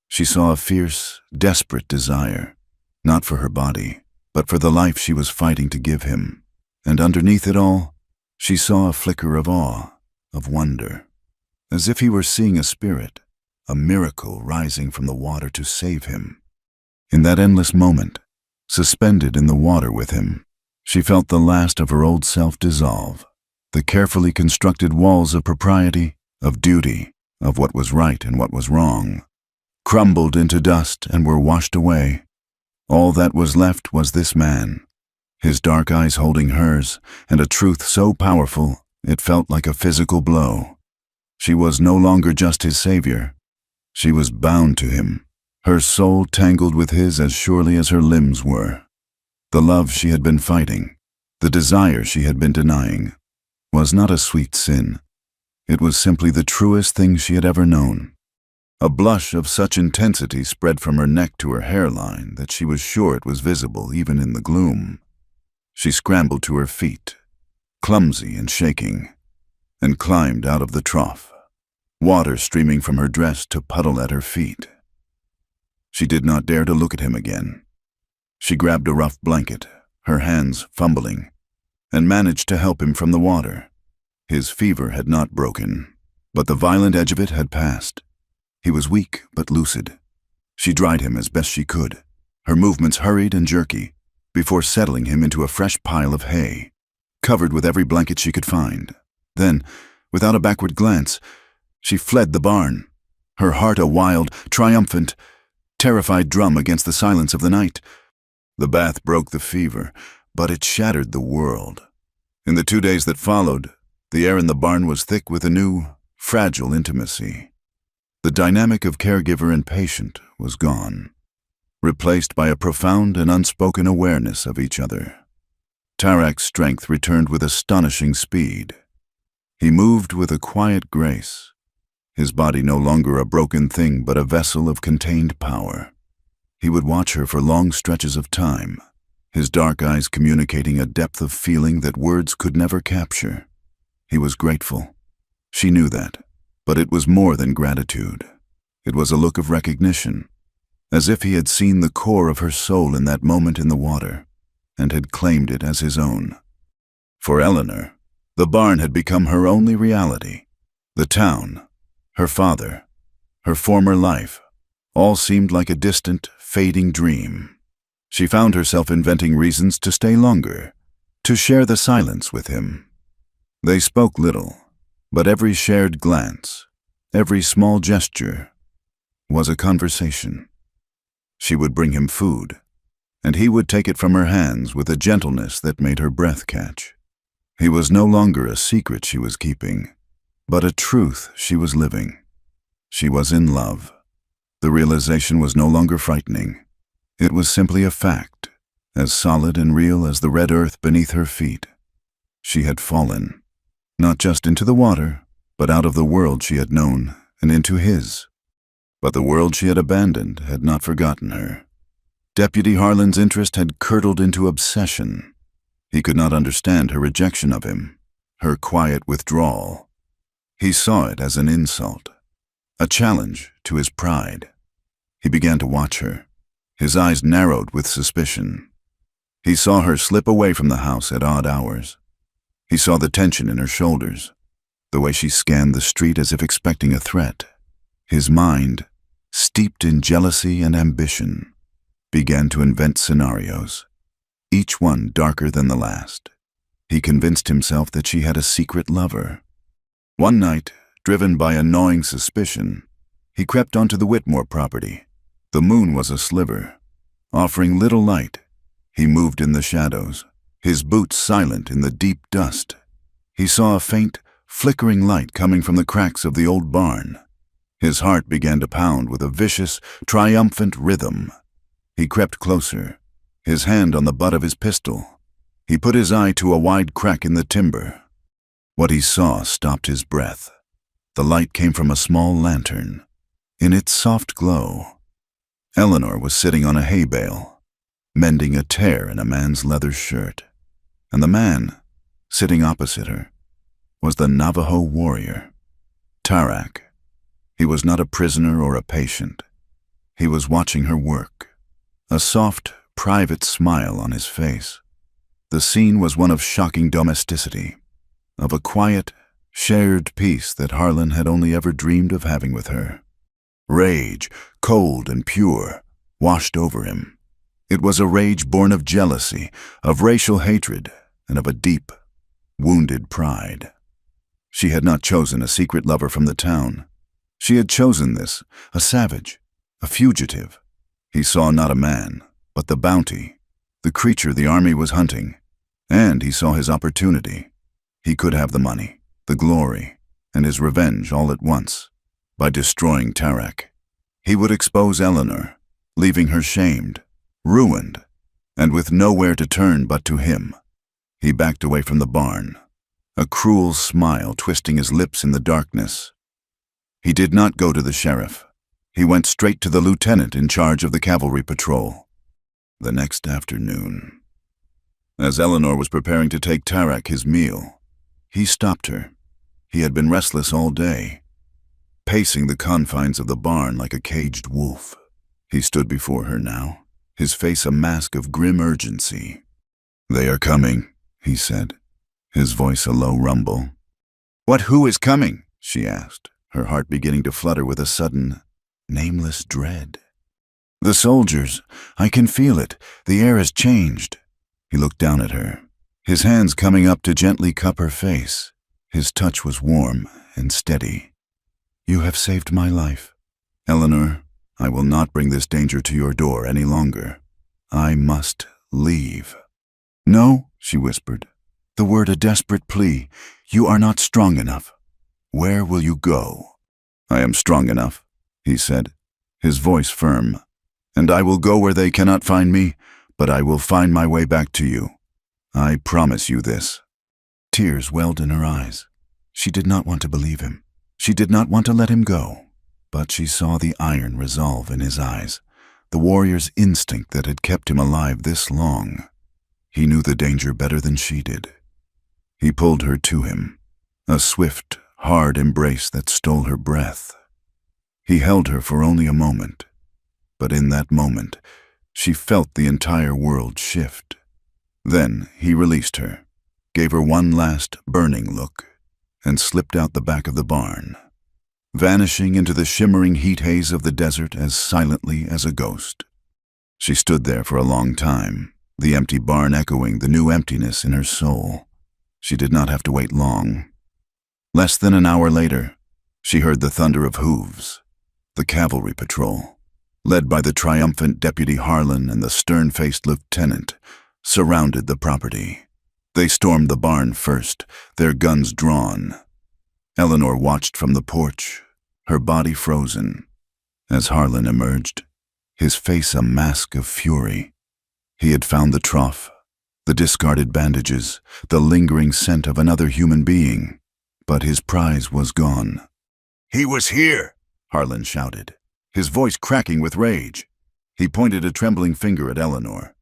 She saw a fierce, desperate desire, not for her body, but for the life she was fighting to give him. And underneath it all, she saw a flicker of awe, of wonder, as if he were seeing a spirit, a miracle rising from the water to save him. In that endless moment, suspended in the water with him, she felt the last of her old self dissolve. The carefully constructed walls of propriety, of duty, of what was right and what was wrong, crumbled into dust and were washed away. All that was left was this man, his dark eyes holding hers, and a truth so powerful it felt like a physical blow. She was no longer just his savior. She was bound to him, her soul tangled with his as surely as her limbs were. The love she had been fighting, the desire she had been denying, was not a sweet sin. It was simply the truest thing she had ever known. A blush of such intensity spread from her neck to her hairline that she was sure it was visible even in the gloom. She scrambled to her feet, clumsy and shaking, and climbed out of the trough, water streaming from her dress to puddle at her feet. She did not dare to look at him again. She grabbed a rough blanket, her hands fumbling, and managed to help him from the water. His fever had not broken, but the violent edge of it had passed. He was weak but lucid. She dried him as best she could, her movements hurried and jerky, before settling him into a fresh pile of hay, covered with every blanket she could find. Then, without a backward glance, she fled the barn, her heart a wild, triumphant, terrified drum against the silence of the night. The bath broke the fever, but it shattered the world. In the 2 days that followed, the air in the barn was thick with a new, fragile intimacy. The dynamic of caregiver and patient was gone, replaced by a profound and unspoken awareness of each other. Tarak's strength returned with astonishing speed. He moved with a quiet grace, his body no longer a broken thing but a vessel of contained power. He would watch her for long stretches of time, his dark eyes communicating a depth of feeling that words could never capture. He was grateful. She knew that, but it was more than gratitude. It was a look of recognition, as if he had seen the core of her soul in that moment in the water, and had claimed it as his own. For Eleanor, the barn had become her only reality. The town, her father, her former life, all seemed like a distant, fading dream. She found herself inventing reasons to stay longer, to share the silence with him. They spoke little, but every shared glance, every small gesture, was a conversation. She would bring him food, and he would take it from her hands with a gentleness that made her breath catch. He was no longer a secret she was keeping, but a truth she was living. She was in love. The realization was no longer frightening. It was simply a fact, as solid and real as the red earth beneath her feet. She had fallen, not just into the water, but out of the world she had known and into his. But the world she had abandoned had not forgotten her. Deputy Harlan's interest had curdled into obsession. He could not understand her rejection of him, her quiet withdrawal. He saw it as an insult, a challenge to his pride. He began to watch her. His eyes narrowed with suspicion. He saw her slip away from the house at odd hours. He saw the tension in her shoulders, the way she scanned the street as if expecting a threat. His mind, steeped in jealousy and ambition, began to invent scenarios, each one darker than the last. He convinced himself that she had a secret lover. One night, driven by a gnawing suspicion, he crept onto the Whitmore property. The moon was a sliver, offering little light. He moved in the shadows, his boots silent in the deep dust. He saw a faint, flickering light coming from the cracks of the old barn. His heart began to pound with a vicious, triumphant rhythm. He crept closer, his hand on the butt of his pistol. He put his eye to a wide crack in the timber. What he saw stopped his breath. The light came from a small lantern. In its soft glow, Eleanor was sitting on a hay bale, mending a tear in a man's leather shirt. And the man, sitting opposite her, was the Navajo warrior, Tarak. He was not a prisoner or a patient. He was watching her work, a soft, private smile on his face. The scene was one of shocking domesticity, of a quiet, shared peace that Harlan had only ever dreamed of having with her. Rage, cold and pure, washed over him. It was a rage born of jealousy, of racial hatred, and of a deep, wounded pride. She had not chosen a secret lover from the town. She had chosen this, a savage, a fugitive. He saw not a man, but the bounty, the creature the army was hunting. And he saw his opportunity. He could have the money, the glory, and his revenge all at once. By destroying Tarak, he would expose Eleanor, leaving her shamed, ruined, and with nowhere to turn but to him. He backed away from the barn, a cruel smile twisting his lips in the darkness. He did not go to the sheriff. He went straight to the lieutenant in charge of the cavalry patrol. The next afternoon, as Eleanor was preparing to take Tarak his meal, he stopped her. He had been restless all day, pacing the confines of the barn like a caged wolf. He stood before her now, his face a mask of grim urgency. "They are coming," he said, his voice a low rumble. Who is coming?" she asked, her heart beginning to flutter with a sudden, nameless dread. "The soldiers. I can feel it. The air has changed." He looked down at her, his hands coming up to gently cup her face. His touch was warm and steady. "You have saved my life. Eleanor, I will not bring this danger to your door any longer. I must leave." "No," she whispered, the word a desperate plea. "You are not strong enough. Where will you go?" "I am strong enough," he said, his voice firm. "And I will go where they cannot find me, but I will find my way back to you. I promise you this." Tears welled in her eyes. She did not want to believe him. She did not want to let him go. But she saw the iron resolve in his eyes, the warrior's instinct that had kept him alive this long. He knew the danger better than she did. He pulled her to him, a swift, hard embrace that stole her breath. He held her for only a moment, but in that moment, she felt the entire world shift. Then he released her, gave her one last burning look, and slipped out the back of the barn, vanishing into the shimmering heat haze of the desert as silently as a ghost. She stood there for a long time, the empty barn echoing the new emptiness in her soul. She did not have to wait long. Less than an hour later, she heard the thunder of hooves. The cavalry patrol, led by the triumphant Deputy Harlan and the stern-faced lieutenant, surrounded the property. They stormed the barn first, their guns drawn. Eleanor watched from the porch, her body frozen. As Harlan emerged, his face a mask of fury. He had found the trough, the discarded bandages, the lingering scent of another human being, but his prize was gone. "He was here!" Harlan shouted, his voice cracking with rage. He pointed a trembling finger at Eleanor.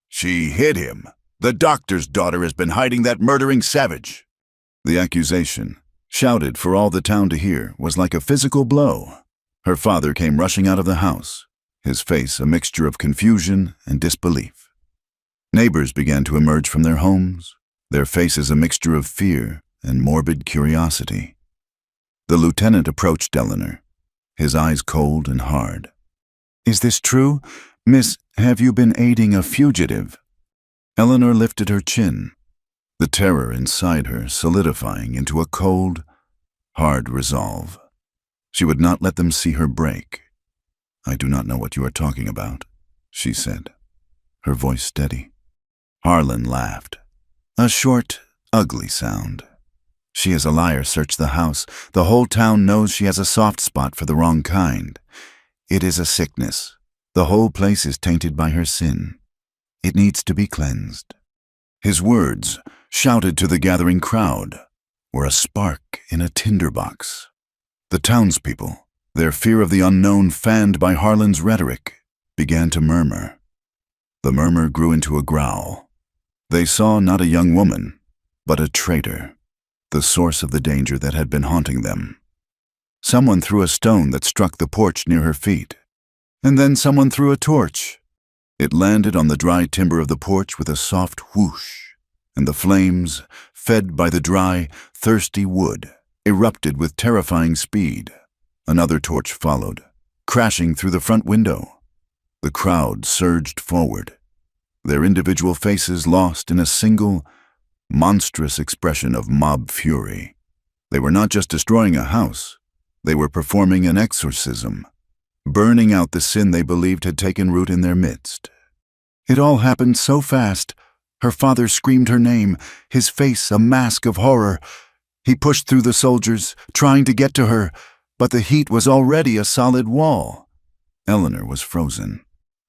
"She hid him. The doctor's daughter has been hiding that murdering savage." The accusation, shouted for all the town to hear, was like a physical blow. Her father came rushing out of the house, his face a mixture of confusion and disbelief. Neighbors began to emerge from their homes, their faces a mixture of fear and morbid curiosity. The lieutenant approached Eleanor, his eyes cold and hard. "Is this true? Miss, have you been aiding a fugitive?" Eleanor lifted her chin, the terror inside her solidifying into a cold, hard resolve. She would not let them see her break. "I do not know what you are talking about," she said, her voice steady. Harlan laughed. A short, ugly sound. "She is a liar. Search the house. The whole town knows she has a soft spot for the wrong kind. It is a sickness. The whole place is tainted by her sin. It needs to be cleansed." His words, shouted to the gathering crowd, were a spark in a tinderbox. The townspeople, their fear of the unknown fanned by Harlan's rhetoric, began to murmur. The murmur grew into a growl. They saw not a young woman, but a traitor, the source of the danger that had been haunting them. Someone threw a stone that struck the porch near her feet, and then someone threw a torch. It landed on the dry timber of the porch with a soft whoosh, and the flames, fed by the dry, thirsty wood, erupted with terrifying speed. Another torch followed, crashing through the front window. The crowd surged forward, their individual faces lost in a single, monstrous expression of mob fury. They were not just destroying a house, they were performing an exorcism, burning out the sin they believed had taken root in their midst. It all happened so fast. Her father screamed her name, his face a mask of horror. He pushed through the soldiers, trying to get to her, but the heat was already a solid wall. Eleanor was frozen,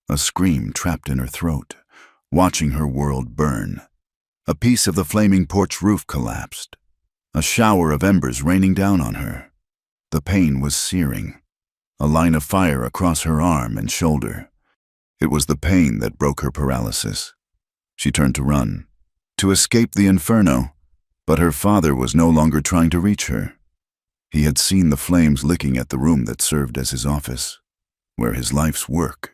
a scream trapped in her throat, watching her world burn. A piece of the flaming porch roof collapsed, a shower of embers raining down on her. The pain was searing, a line of fire across her arm and shoulder. It was the pain that broke her paralysis. She turned to run, to escape the inferno, but her father was no longer trying to reach her. He had seen the flames licking at the room that served as his office, where his life's work,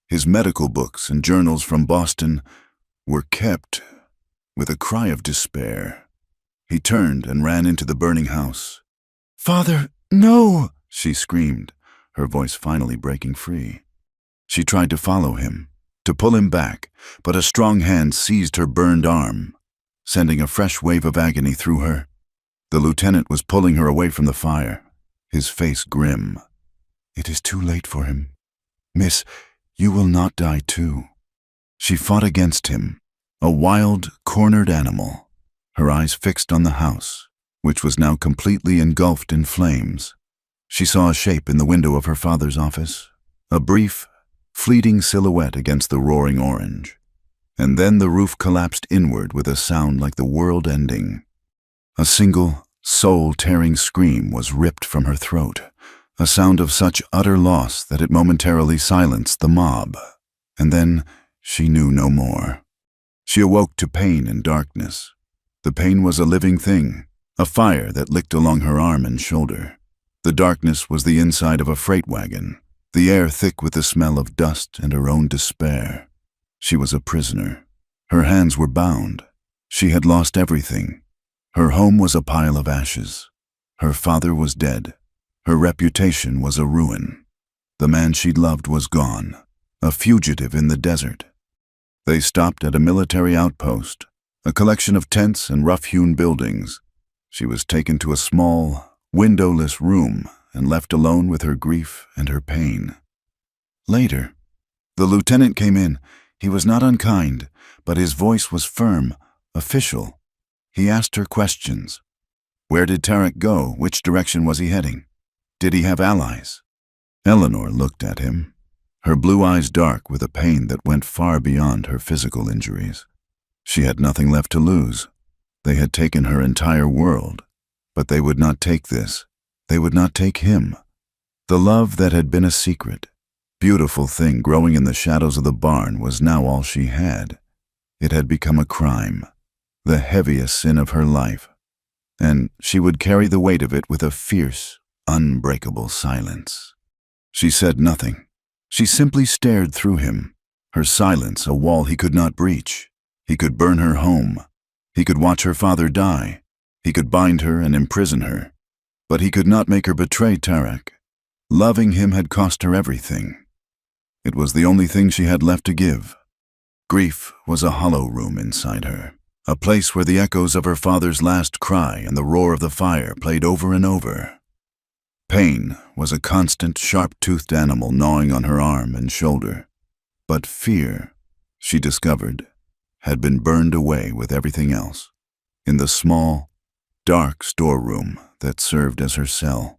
his medical books and journals from Boston, were kept. With a cry of despair, he turned and ran into the burning house. "Father, no!" she screamed, her voice finally breaking free. She tried to follow him, to pull him back, but a strong hand seized her burned arm, sending a fresh wave of agony through her. The lieutenant was pulling her away from the fire, his face grim. "It is too late for him. Miss, you will not die too." She fought against him, a wild, cornered animal, her eyes fixed on the house, which was now completely engulfed in flames. She saw a shape in the window of her father's office, a brief, fleeting silhouette against the roaring orange. And then the roof collapsed inward with a sound like the world ending. A single, soul-tearing scream was ripped from her throat, a sound of such utter loss that it momentarily silenced the mob. And then she knew no more. She awoke to pain and darkness. The pain was a living thing, a fire that licked along her arm and shoulder. The darkness was the inside of a freight wagon, the air thick with the smell of dust and her own despair. She was a prisoner. Her hands were bound. She had lost everything. Her home was a pile of ashes. Her father was dead. Her reputation was a ruin. The man she'd loved was gone, a fugitive in the desert. They stopped at a military outpost, a collection of tents and rough-hewn buildings. She was taken to a small, windowless room and left alone with her grief and her pain. Later, the lieutenant came in. He was not unkind, but his voice was firm, official. He asked her questions. Where did Tarek go? Which direction was he heading? Did he have allies? Eleanor looked at him, her blue eyes dark with a pain that went far beyond her physical injuries. She had nothing left to lose. They had taken her entire world, but they would not take this. They would not take him. The love that had been a secret, beautiful thing growing in the shadows of the barn was now all she had. It had become a crime, the heaviest sin of her life, and she would carry the weight of it with a fierce, unbreakable silence. She said nothing. She simply stared through him, her silence a wall he could not breach. He could burn her home. He could watch her father die. He could bind her and imprison her. But he could not make her betray Tarak. Loving him had cost her everything. It was the only thing she had left to give. Grief was a hollow room inside her, a place where the echoes of her father's last cry and the roar of the fire played over and over. Pain was a constant, sharp-toothed animal gnawing on her arm and shoulder. But fear, she discovered, had been burned away with everything else, in the small, dark storeroom that served as her cell.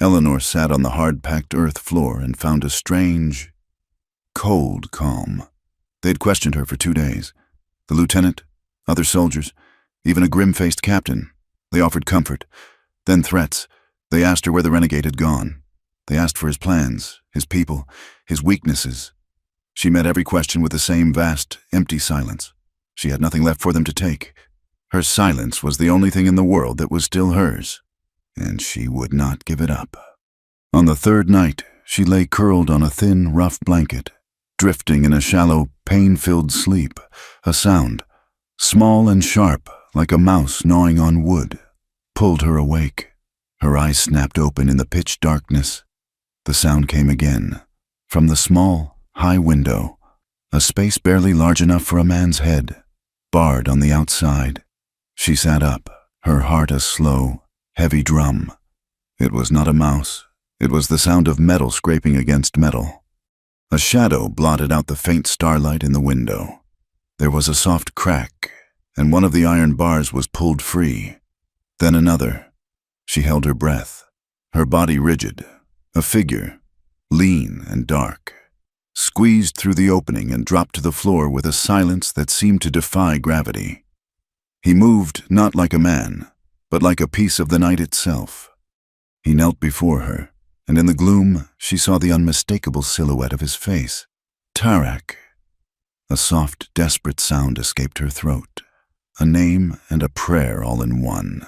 Eleanor sat on the hard-packed earth floor and found a strange, cold calm. They'd questioned her for 2 days. The lieutenant, other soldiers, even a grim-faced captain. They offered comfort, then threats. They asked her where the renegade had gone. They asked for his plans, his people, his weaknesses. She met every question with the same vast, empty silence. She had nothing left for them to take. Her silence was the only thing in the world that was still hers, and she would not give it up. On the 3rd night, she lay curled on a thin, rough blanket, drifting in a shallow, pain-filled sleep. A sound, small and sharp, like a mouse gnawing on wood, pulled her awake. Her eyes snapped open in the pitch darkness. The sound came again, from the small, high window, a space barely large enough for a man's head, barred on the outside. She sat up, her heart a slow, heavy drum. It was not a mouse. It was the sound of metal scraping against metal. A shadow blotted out the faint starlight in the window. There was a soft crack, and one of the iron bars was pulled free. Then another. She held her breath, her body rigid, a figure, lean and dark, squeezed through the opening and dropped to the floor with a silence that seemed to defy gravity. He moved not like a man, but like a piece of the night itself. He knelt before her, and in the gloom she saw the unmistakable silhouette of his face. Tarak. A soft, desperate sound escaped her throat, a name and a prayer all in one.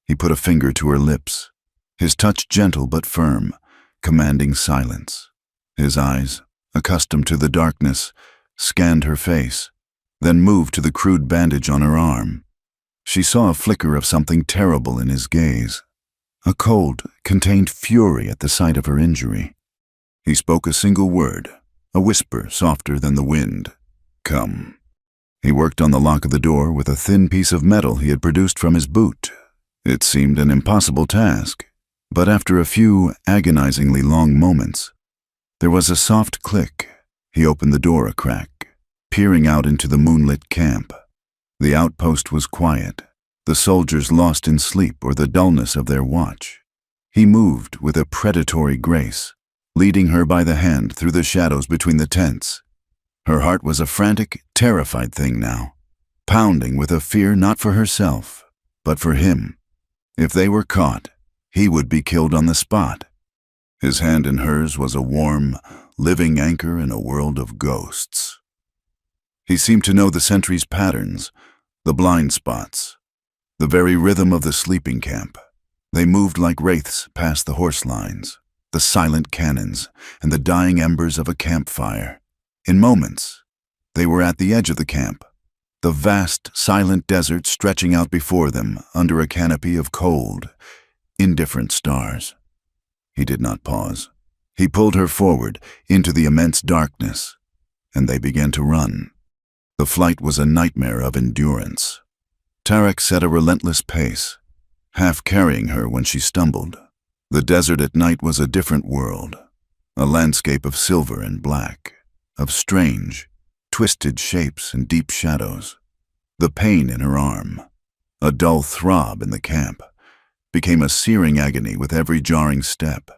He put a finger to her lips, his touch gentle but firm, commanding silence. His eyes, accustomed to the darkness, scanned her face, then moved to the crude bandage on her arm. She saw a flicker of something terrible in his gaze, a cold, contained fury at the sight of her injury. He spoke a single word, a whisper softer than the wind. "Come." He worked on the lock of the door with a thin piece of metal he had produced from his boot. It seemed an impossible task, but after a few agonizingly long moments, there was a soft click. He opened the door a crack, peering out into the moonlit camp. The outpost was quiet, the soldiers lost in sleep or the dullness of their watch. He moved with a predatory grace, leading her by the hand through the shadows between the tents. Her heart was a frantic, terrified thing now, pounding with a fear not for herself, but for him. If they were caught, he would be killed on the spot. His hand in hers was a warm, living anchor in a world of ghosts. He seemed to know the sentries' patterns, the blind spots, the very rhythm of the sleeping camp. They moved like wraiths past the horse lines, the silent cannons, and the dying embers of a campfire. In moments, they were at the edge of the camp, the vast, silent desert stretching out before them under a canopy of cold, indifferent stars. He did not pause. He pulled her forward into the immense darkness, and they began to run. The flight was a nightmare of endurance. Tarak set a relentless pace, half carrying her when she stumbled. The desert at night was a different world, a landscape of silver and black, of strange, twisted shapes and deep shadows. The pain in her arm, a dull throb in the camp, became a searing agony with every jarring step.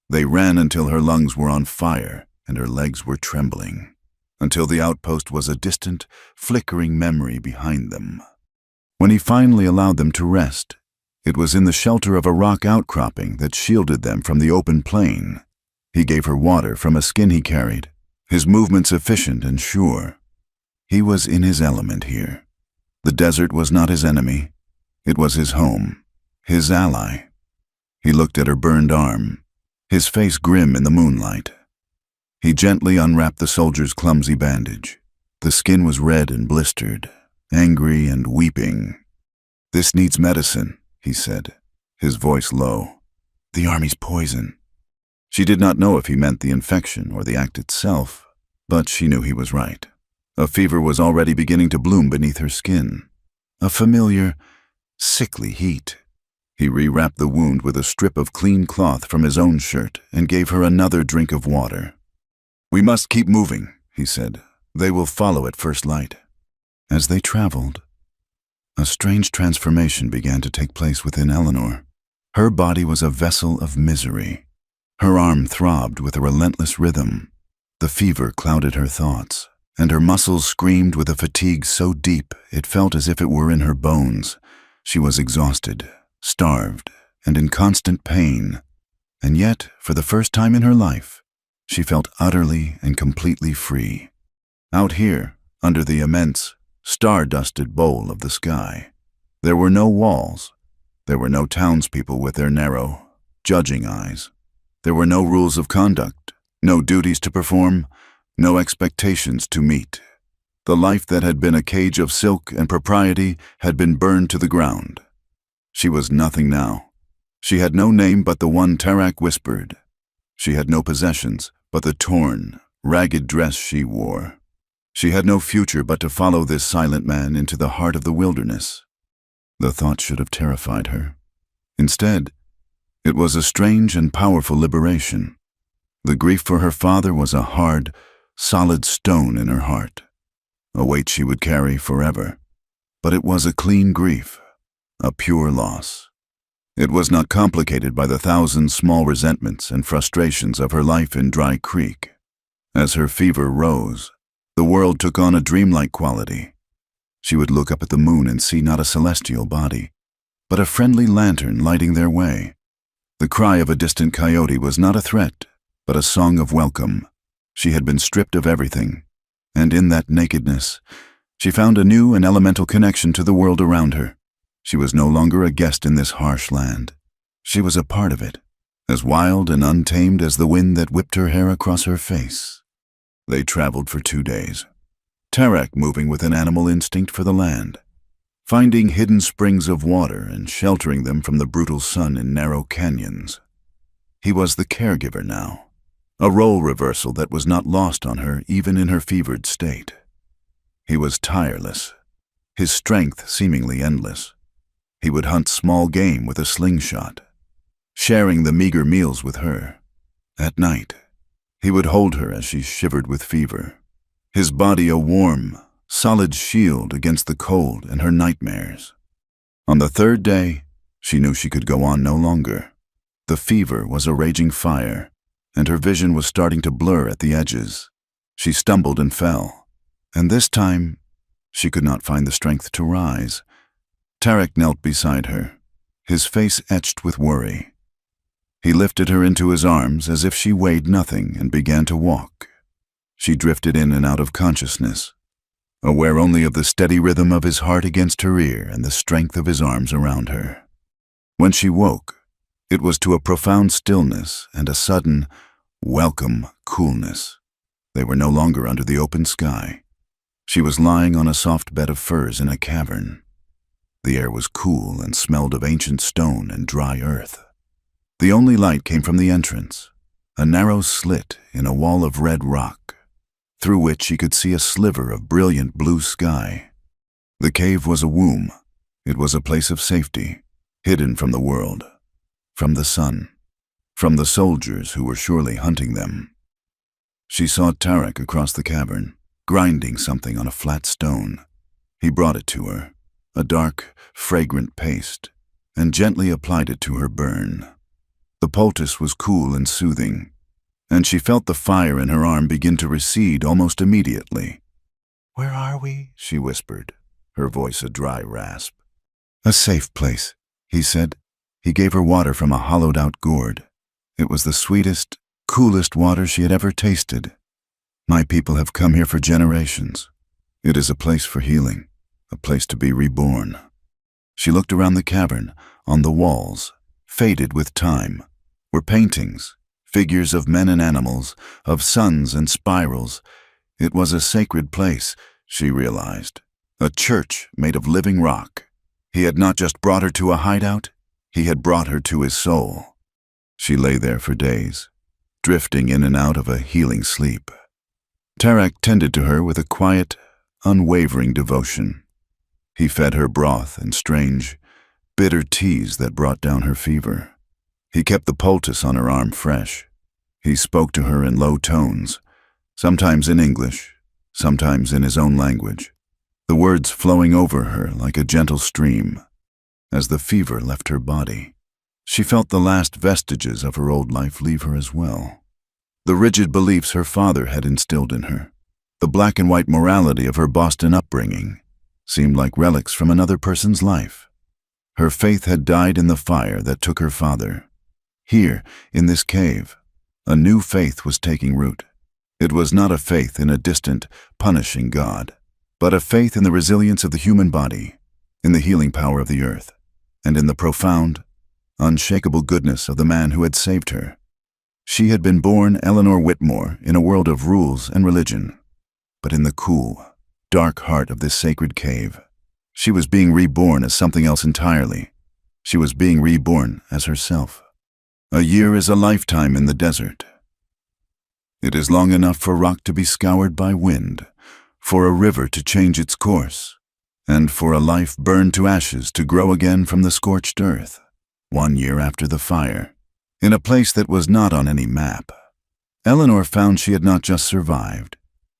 They ran until her lungs were on fire and her legs were trembling, until the outpost was a distant, flickering memory behind them. When he finally allowed them to rest, it was in the shelter of a rock outcropping that shielded them from the open plain. He gave her water from a skin he carried, his movements efficient and sure. He was in his element here. The desert was not his enemy. It was his home, his ally. He looked at her burned arm, his face grim in the moonlight. He gently unwrapped the soldier's clumsy bandage. The skin was red and blistered, angry and weeping. "This needs medicine," he said, his voice low. "The army's poison." She did not know if he meant the infection or the act itself, but she knew he was right. A fever was already beginning to bloom beneath her skin, a familiar, sickly heat. He rewrapped the wound with a strip of clean cloth from his own shirt and gave her another drink of water. "We must keep moving," he said. "They will follow at first light." As they traveled, a strange transformation began to take place within Eleanor. Her body was a vessel of misery. Her arm throbbed with a relentless rhythm. The fever clouded her thoughts, and her muscles screamed with a fatigue so deep it felt as if it were in her bones. She was exhausted, starved, and in constant pain. And yet, for the first time in her life, she felt utterly and completely free. Out here, under the immense, star-dusted bowl of the sky, there were no walls. There were no townspeople with their narrow, judging eyes. There were no rules of conduct, no duties to perform, no expectations to meet. The life that had been a cage of silk and propriety had been burned to the ground. She was nothing now. She had no name but the one Tarak whispered. She had no possessions but the torn, ragged dress she wore. She had no future but to follow this silent man into the heart of the wilderness. The thought should have terrified her. Instead, it was a strange and powerful liberation. The grief for her father was a hard, solid stone in her heart, a weight she would carry forever. But it was a clean grief, a pure loss. It was not complicated by the thousand small resentments and frustrations of her life in Dry Creek. As her fever rose, the world took on a dreamlike quality. She would look up at the moon and see not a celestial body, but a friendly lantern lighting their way. The cry of a distant coyote was not a threat, but a song of welcome. She had been stripped of everything, and in that nakedness, she found a new and elemental connection to the world around her. She was no longer a guest in this harsh land. She was a part of it, as wild and untamed as the wind that whipped her hair across her face. They traveled for 2 days, Tarak moving with an animal instinct for the land, finding hidden springs of water and sheltering them from the brutal sun in narrow canyons. He was the caregiver now, a role reversal that was not lost on her even in her fevered state. He was tireless, his strength seemingly endless. He would hunt small game with a slingshot, sharing the meager meals with her. At night, he would hold her as she shivered with fever, his body a warm, solid shield against the cold and her nightmares. On the 3rd day, she knew she could go on no longer. The fever was a raging fire, and her vision was starting to blur at the edges. She stumbled and fell, and this time, she could not find the strength to rise. Tarak knelt beside her, his face etched with worry. He lifted her into his arms as if she weighed nothing and began to walk. She drifted in and out of consciousness, aware only of the steady rhythm of his heart against her ear and the strength of his arms around her. When she woke, it was to a profound stillness and a sudden, welcome coolness. They were no longer under the open sky. She was lying on a soft bed of furs in a cavern. The air was cool and smelled of ancient stone and dry earth. The only light came from the entrance, a narrow slit in a wall of red rock, through which she could see a sliver of brilliant blue sky. The cave was a womb. It was a place of safety, hidden from the world, from the sun, from the soldiers who were surely hunting them. She saw Tarak across the cavern, grinding something on a flat stone. He brought it to her, a dark, fragrant paste, and gently applied it to her burn. The poultice was cool and soothing. and she felt the fire in her arm begin to recede almost immediately. "Where are we?" she whispered, her voice a dry rasp. "A safe place," he said. He gave her water from a hollowed-out gourd. It was the sweetest, coolest water she had ever tasted. "My people have come here for generations. It is a place for healing, a place to be reborn." She looked around the cavern. On the walls, faded with time, were paintings, figures of men and animals, of suns and spirals. It was a sacred place, she realized, a church made of living rock. He had not just brought her to a hideout, he had brought her to his soul. She lay there for days, drifting in and out of a healing sleep. Tarak tended to her with a quiet, unwavering devotion. He fed her broth and strange, bitter teas that brought down her fever. He kept the poultice on her arm fresh. He spoke to her in low tones, sometimes in English, sometimes in his own language, the words flowing over her like a gentle stream. As the fever left her body, she felt the last vestiges of her old life leave her as well. The rigid beliefs her father had instilled in her, the black and white morality of her Boston upbringing, seemed like relics from another person's life. Her faith had died in the fire that took her father. Here, in this cave, a new faith was taking root. It was not a faith in a distant, punishing God, but a faith in the resilience of the human body, in the healing power of the earth, and in the profound, unshakable goodness of the man who had saved her. She had been born Eleanor Whitmore in a world of rules and religion, but in the cool, dark heart of this sacred cave, she was being reborn as something else entirely. She was being reborn as herself. A year is a lifetime in the desert. It is long enough for rock to be scoured by wind, for a river to change its course, and for a life burned to ashes to grow again from the scorched earth. 1 year after the fire, in a place that was not on any map, Eleanor found she had not just survived,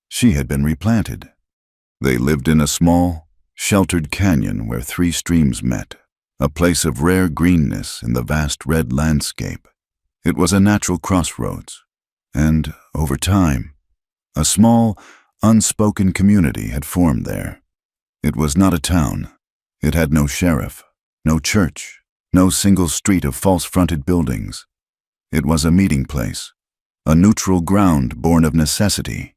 she had been replanted. They lived in a small, sheltered canyon where 3 streams met, a place of rare greenness in the vast red landscape. It was a natural crossroads, and, over time, a small, unspoken community had formed there. It was not a town. It had no sheriff, no church, no single street of false-fronted buildings. It was a meeting place, a neutral ground born of necessity.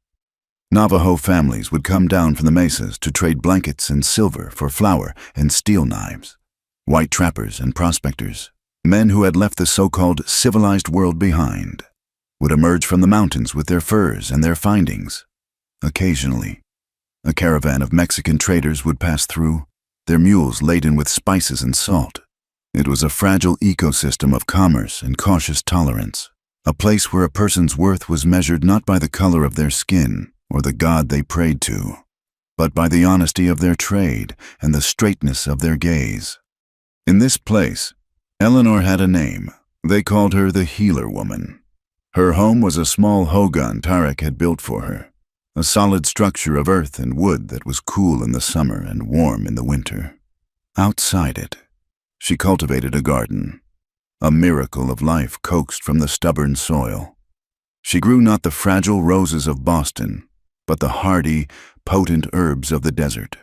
Navajo families would come down from the mesas to trade blankets and silver for flour and steel knives. White trappers and prospectors, men who had left the so-called civilized world behind, would emerge from the mountains with their furs and their findings. Occasionally, a caravan of Mexican traders would pass through, their mules laden with spices and salt. It was a fragile ecosystem of commerce and cautious tolerance, a place where a person's worth was measured not by the color of their skin or the god they prayed to, but by the honesty of their trade and the straightness of their gaze. In this place, Eleanor had a name. They called her the Healer Woman. Her home was a small hogan Tarak had built for her, a solid structure of earth and wood that was cool in the summer and warm in the winter. Outside it, she cultivated a garden, a miracle of life coaxed from the stubborn soil. She grew not the fragile roses of Boston, but the hardy, potent herbs of the desert,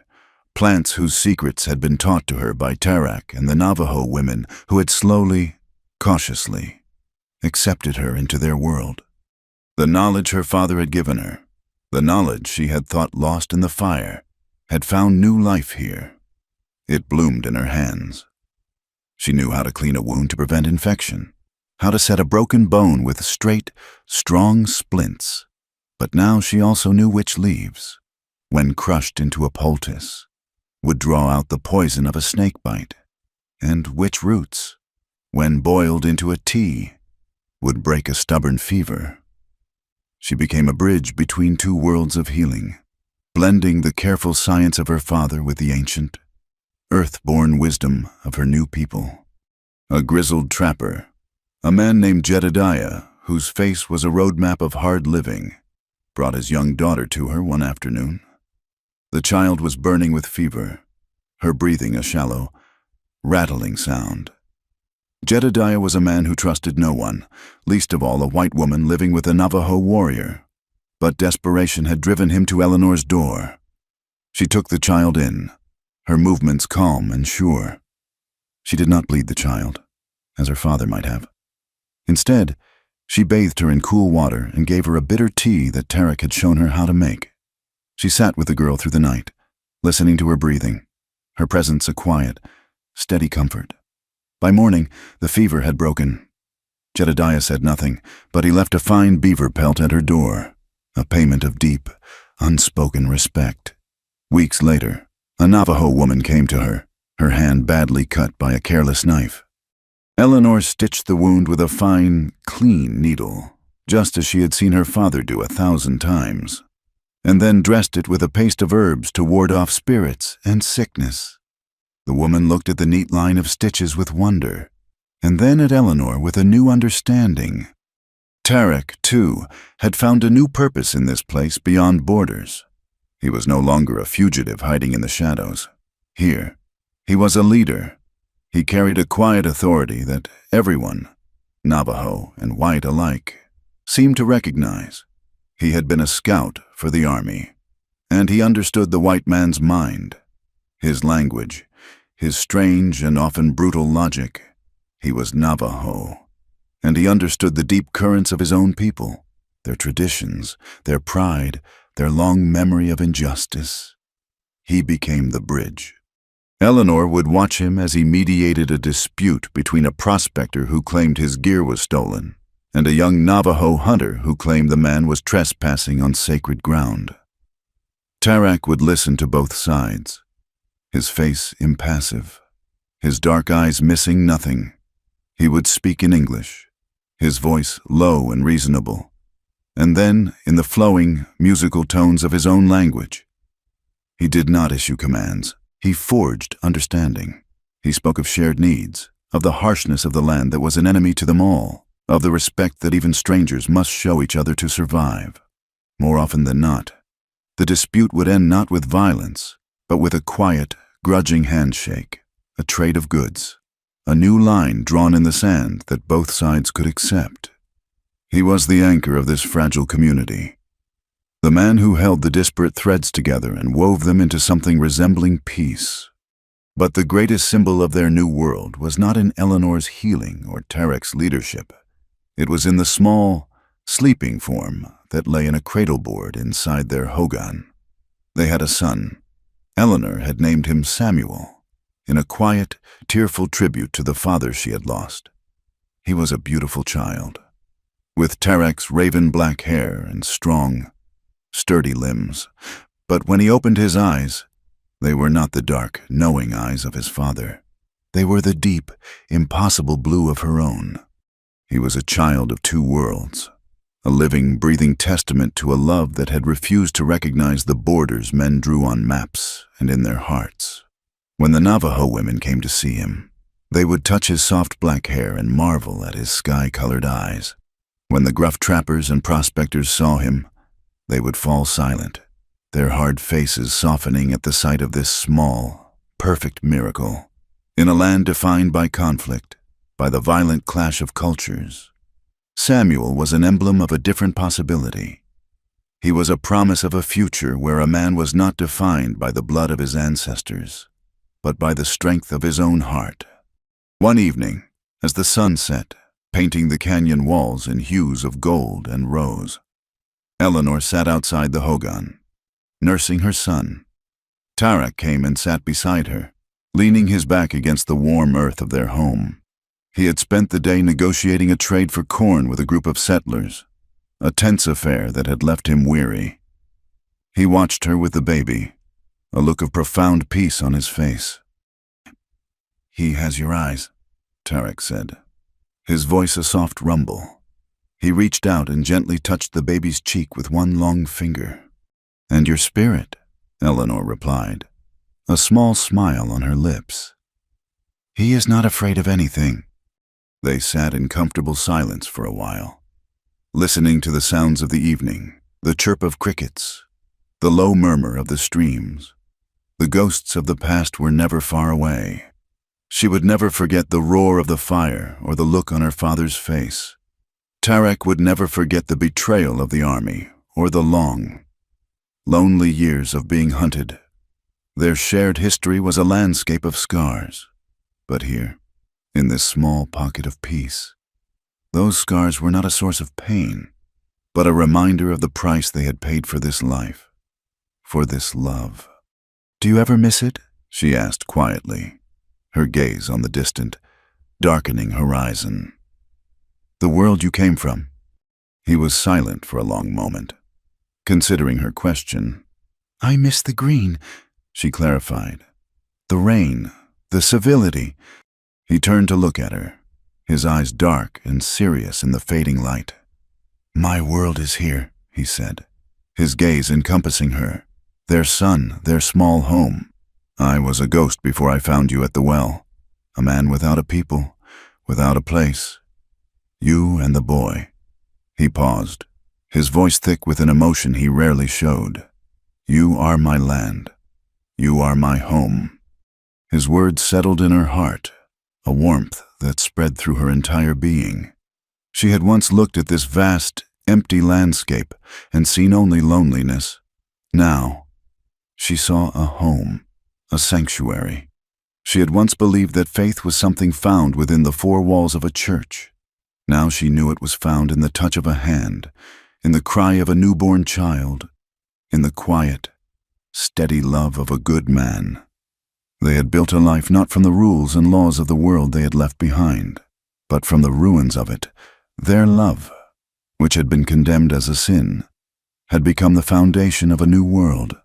plants whose secrets had been taught to her by Tarak and the Navajo women who had slowly, cautiously, accepted her into their world. The knowledge her father had given her, the knowledge she had thought lost in the fire, had found new life here. It bloomed in her hands. She knew how to clean a wound to prevent infection, how to set a broken bone with straight, strong splints. But now she also knew which leaves, when crushed into a poultice, would draw out the poison of a snake bite, and which roots, when boiled into a tea, would break a stubborn fever. She became a bridge between 2 worlds of healing, blending the careful science of her father with the ancient, earth-born wisdom of her new people. A grizzled trapper, a man named Jedediah, whose face was a roadmap of hard living, brought his young daughter to her one afternoon. The child was burning with fever, her breathing a shallow, rattling sound. Jedediah was a man who trusted no one, least of all a white woman living with a Navajo warrior. But desperation had driven him to Eleanor's door. She took the child in, her movements calm and sure. She did not bleed the child, as her father might have. Instead, she bathed her in cool water and gave her a bitter tea that Tarek had shown her how to make. She sat with the girl through the night, listening to her breathing, her presence a quiet, steady comfort. By morning, the fever had broken. Jedediah said nothing, but he left a fine beaver pelt at her door, a payment of deep, unspoken respect. Weeks later, a Navajo woman came to her hand badly cut by a careless knife. Eleanor stitched the wound with a fine, clean needle, just as she had seen her father do 1,000 times, and then dressed it with a paste of herbs to ward off spirits and sickness. The woman looked at the neat line of stitches with wonder, and then at Eleanor with a new understanding. Tarek, too, had found a new purpose in this place beyond borders. He was no longer a fugitive hiding in the shadows. Here, he was a leader. He carried a quiet authority that everyone, Navajo and white alike, seemed to recognize. He had been a scout for the army, and he understood the white man's mind, his language, his strange and often brutal logic. He was Navajo, and he understood the deep currents of his own people, their traditions, their pride, their long memory of injustice. He became the bridge. Eleanor would watch him as he mediated a dispute between a prospector who claimed his gear was stolen and a young Navajo hunter who claimed the man was trespassing on sacred ground. Tarek would listen to both sides, his face impassive, his dark eyes missing nothing. He would speak in English, his voice low and reasonable, and then in the flowing, musical tones of his own language. He did not issue commands. He forged understanding. He spoke of shared needs, of the harshness of the land that was an enemy to them all, of the respect that even strangers must show each other to survive. More often than not, the dispute would end not with violence, but with a quiet, grudging handshake, a trade of goods, a new line drawn in the sand that both sides could accept. He was the anchor of this fragile community, the man who held the disparate threads together and wove them into something resembling peace. But the greatest symbol of their new world was not in Eleanor's healing or Tarek's leadership. It was in the small, sleeping form that lay in a cradle board inside their hogan. They had a son. Eleanor had named him Samuel, in a quiet, tearful tribute to the father she had lost. He was a beautiful child, with Tarek's raven-black hair and strong, sturdy limbs, but when he opened his eyes, they were not the dark, knowing eyes of his father. They were the deep, impossible blue of her own. He was a child of two worlds, a living, breathing testament to a love that had refused to recognize the borders men drew on maps and in their hearts. When the Navajo women came to see him, they would touch his soft black hair and marvel at his sky-colored eyes. When the gruff trappers and prospectors saw him, they would fall silent, their hard faces softening at the sight of this small, perfect miracle. In a land defined by conflict, by the violent clash of cultures, Samuel was an emblem of a different possibility. He was a promise of a future where a man was not defined by the blood of his ancestors, but by the strength of his own heart. One evening, as the sun set, painting the canyon walls in hues of gold and rose, Eleanor sat outside the hogan, nursing her son. Tarek came and sat beside her, leaning his back against the warm earth of their home. He had spent the day negotiating a trade for corn with a group of settlers, a tense affair that had left him weary. He watched her with the baby, a look of profound peace on his face. "He has your eyes," Tarek said, his voice a soft rumble. He reached out and gently touched the baby's cheek with one long finger. "And your spirit," Eleanor replied, a small smile on her lips. "He is not afraid of anything." They sat in comfortable silence for a while, listening to the sounds of the evening, the chirp of crickets, the low murmur of the streams. The ghosts of the past were never far away. She would never forget the roar of the fire or the look on her father's face. Tarek would never forget the betrayal of the army or the long, lonely years of being hunted. Their shared history was a landscape of scars. But here, in this small pocket of peace, those scars were not a source of pain, but a reminder of the price they had paid for this life, for this love. "Do you ever miss it?" she asked quietly, her gaze on the distant, darkening horizon. "The world you came from?" He was silent for a long moment, considering her question. "I miss the green," she clarified. "The rain, the civility." He turned to look at her, his eyes dark and serious in the fading light. "My world is here," he said, his gaze encompassing her, their son, their small home. "I was a ghost before I found you at the well, a man without a people, without a place. You and the boy." He paused, his voice thick with an emotion he rarely showed. "You are my land. You are my home." His words settled in her heart, a warmth that spread through her entire being. She had once looked at this vast, empty landscape and seen only loneliness. Now, she saw a home, a sanctuary. She had once believed that faith was something found within the four walls of a church. Now she knew it was found in the touch of a hand, in the cry of a newborn child, in the quiet, steady love of a good man. They had built a life not from the rules and laws of the world they had left behind, but from the ruins of it. Their love, which had been condemned as a sin, had become the foundation of a new world,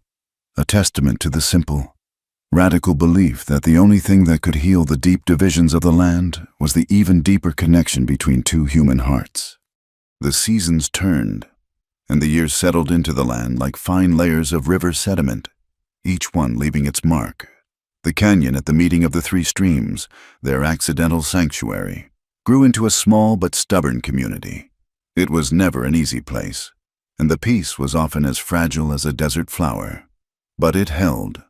a testament to the simple, radical belief that the only thing that could heal the deep divisions of the land was the even deeper connection between two human hearts. The seasons turned, and the years settled into the land like fine layers of river sediment, each one leaving its mark. The canyon at the meeting of the three streams, their accidental sanctuary, grew into a small but stubborn community. It was never an easy place, and the peace was often as fragile as a desert flower. But it held.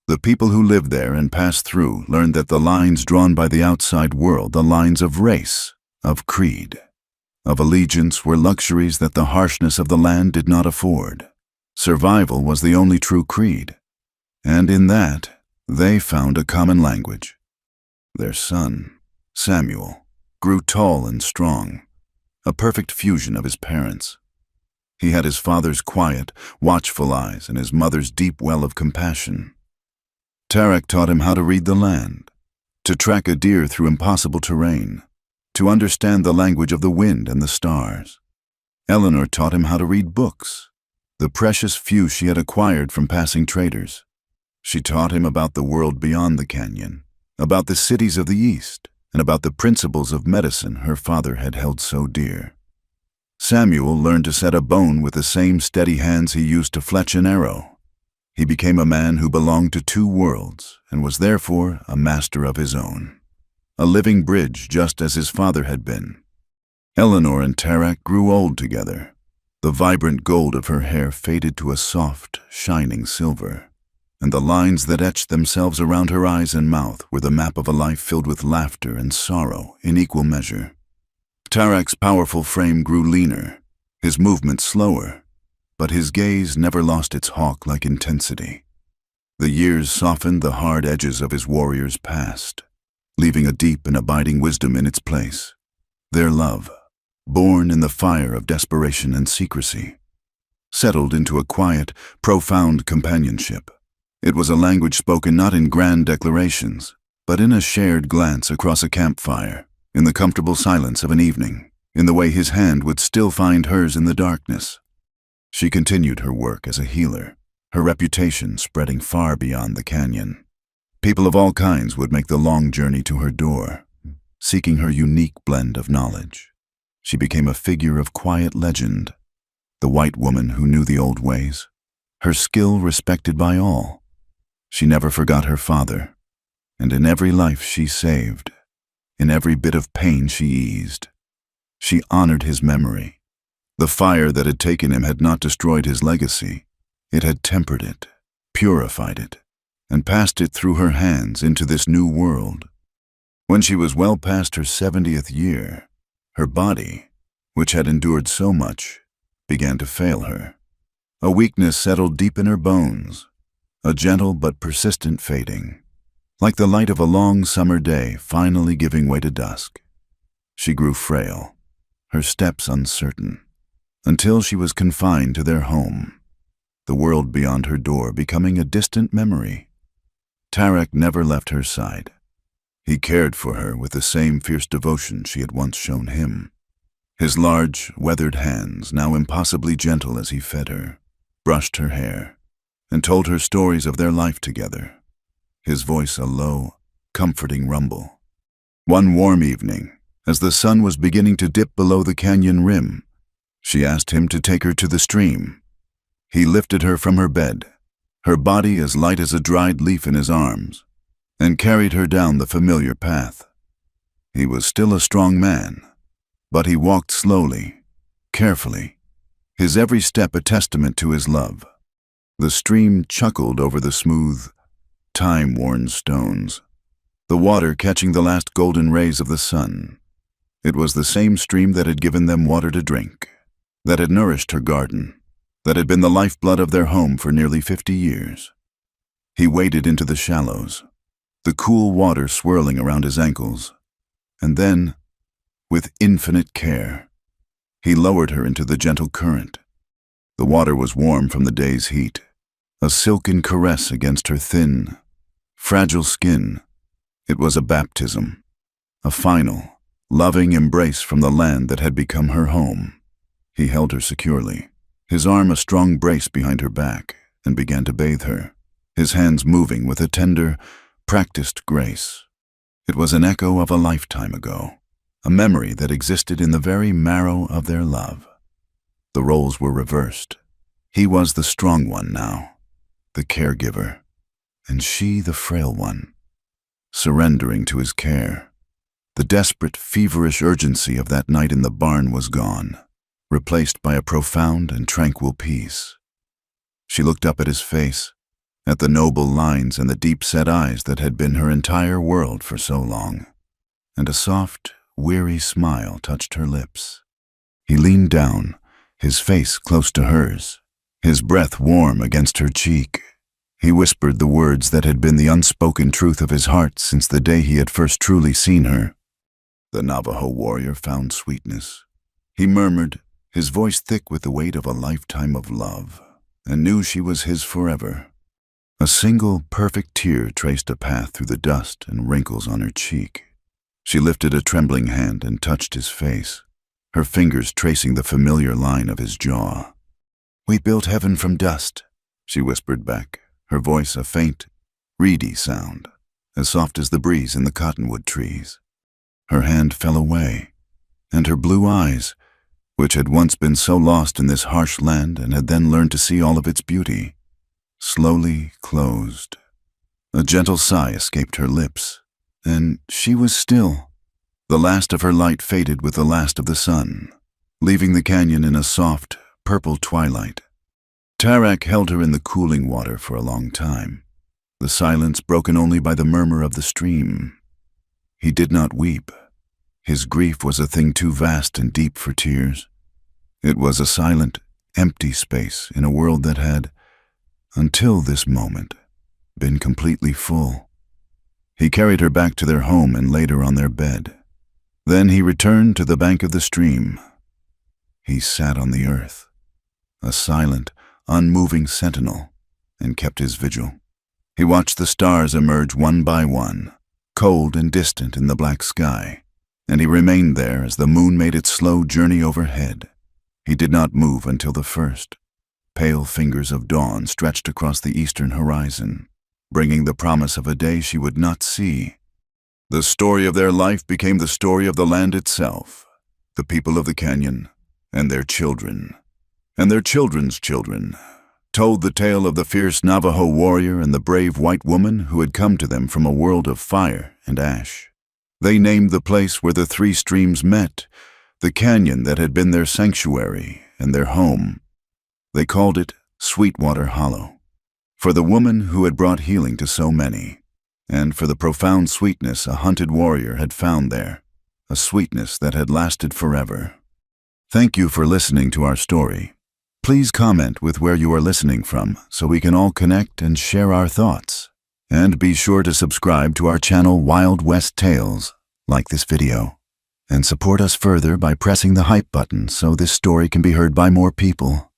The people who lived there and passed through learned that the lines drawn by the outside world, the lines of race, of creed, of allegiance, were luxuries that the harshness of the land did not afford. Survival was the only true creed, and in that, they found a common language. Their son, Samuel, grew tall and strong, a perfect fusion of his parents. He had his father's quiet, watchful eyes and his mother's deep well of compassion. Tarek taught him how to read the land, to track a deer through impossible terrain, to understand the language of the wind and the stars. Eleanor taught him how to read books, the precious few she had acquired from passing traders. She taught him about the world beyond the canyon, about the cities of the East, and about the principles of medicine her father had held so dear. Samuel learned to set a bone with the same steady hands he used to fletch an arrow. He became a man who belonged to two worlds and was therefore a master of his own, a living bridge just as his father had been. Eleanor and Tarek grew old together. The vibrant gold of her hair faded to a soft, shining silver, and the lines that etched themselves around her eyes and mouth were the map of a life filled with laughter and sorrow in equal measure. Tarek's powerful frame grew leaner, his movements slower, but his gaze never lost its hawk-like intensity. The years softened the hard edges of his warrior's past, leaving a deep and abiding wisdom in its place. Their love, born in the fire of desperation and secrecy, settled into a quiet, profound companionship. It was a language spoken not in grand declarations, but in a shared glance across a campfire, in the comfortable silence of an evening, in the way his hand would still find hers in the darkness. She continued her work as a healer, her reputation spreading far beyond the canyon. People of all kinds would make the long journey to her door, seeking her unique blend of knowledge. She became a figure of quiet legend, the white woman who knew the old ways, her skill respected by all. She never forgot her father, and in every life she saved, in every bit of pain she eased, she honored his memory. The fire that had taken him had not destroyed his legacy. It had tempered it, purified it, and passed it through her hands into this new world. When she was well past her 70th year, her body, which had endured so much, began to fail her. A weakness settled deep in her bones, a gentle but persistent fading, like the light of a long summer day finally giving way to dusk. She grew frail, her steps uncertain, until she was confined to their home, the world beyond her door becoming a distant memory. Tarek never left her side. He cared for her with the same fierce devotion she had once shown him. His large, weathered hands, now impossibly gentle as he fed her, brushed her hair, and told her stories of their life together, his voice a low, comforting rumble. One warm evening, as the sun was beginning to dip below the canyon rim, she asked him to take her to the stream. He lifted her from her bed, her body as light as a dried leaf in his arms, and carried her down the familiar path. He was still a strong man, but he walked slowly, carefully, his every step a testament to his love. The stream chuckled over the smooth, time-worn stones, the water catching the last golden rays of the sun. It was the same stream that had given them water to drink, that had nourished her garden, that had been the lifeblood of their home for nearly 50 years. He waded into the shallows, the cool water swirling around his ankles, and then, with infinite care, he lowered her into the gentle current. The water was warm from the day's heat, a silken caress against her thin, fragile skin. It was a baptism, a final, loving embrace from the land that had become her home. He held her securely, his arm a strong brace behind her back, and began to bathe her, his hands moving with a tender, practiced grace. It was an echo of a lifetime ago, a memory that existed in the very marrow of their love. The roles were reversed. He was the strong one now, the caregiver, and she the frail one, surrendering to his care. The desperate, feverish urgency of that night in the barn was gone, replaced by a profound and tranquil peace. She looked up at his face, at the noble lines and the deep-set eyes that had been her entire world for so long, and a soft, weary smile touched her lips. He leaned down, his face close to hers, his breath warm against her cheek. He whispered the words that had been the unspoken truth of his heart since the day he had first truly seen her. The Navajo warrior found sweetness. He murmured, his voice thick with the weight of a lifetime of love, and knew she was his forever. A single perfect tear traced a path through the dust and wrinkles on her cheek. She lifted a trembling hand and touched his face, her fingers tracing the familiar line of his jaw. "We built heaven from dust," she whispered back, her voice a faint, reedy sound, as soft as the breeze in the cottonwood trees. Her hand fell away, and her blue eyes, which had once been so lost in this harsh land and had then learned to see all of its beauty, slowly closed. A gentle sigh escaped her lips, and she was still. The last of her light faded with the last of the sun, leaving the canyon in a soft, purple twilight. Tarek held her in the cooling water for a long time, the silence broken only by the murmur of the stream. He did not weep. His grief was a thing too vast and deep for tears. It was a silent, empty space in a world that had, until this moment, been completely full. He carried her back to their home and laid her on their bed. Then he returned to the bank of the stream. He sat on the earth, a silent, unmoving sentinel, and kept his vigil. He watched the stars emerge one by one, cold and distant in the black sky, and he remained there as the moon made its slow journey overhead. He did not move until the first, pale fingers of dawn stretched across the eastern horizon, bringing the promise of a day she would not see. The story of their life became the story of the land itself, the people of the canyon, and their children, and their children's children, told the tale of the fierce Navajo warrior and the brave white woman who had come to them from a world of fire and ash. They named the place where the three streams met, the canyon that had been their sanctuary and their home. They called it Sweetwater Hollow, for the woman who had brought healing to so many. and for the profound sweetness a hunted warrior had found there, a sweetness that had lasted forever. Thank you for listening to our story. Please comment with where you are listening from so we can all connect and share our thoughts. And be sure to subscribe to our channel Wild West Tales, like this video, and support us further by pressing the hype button so this story can be heard by more people.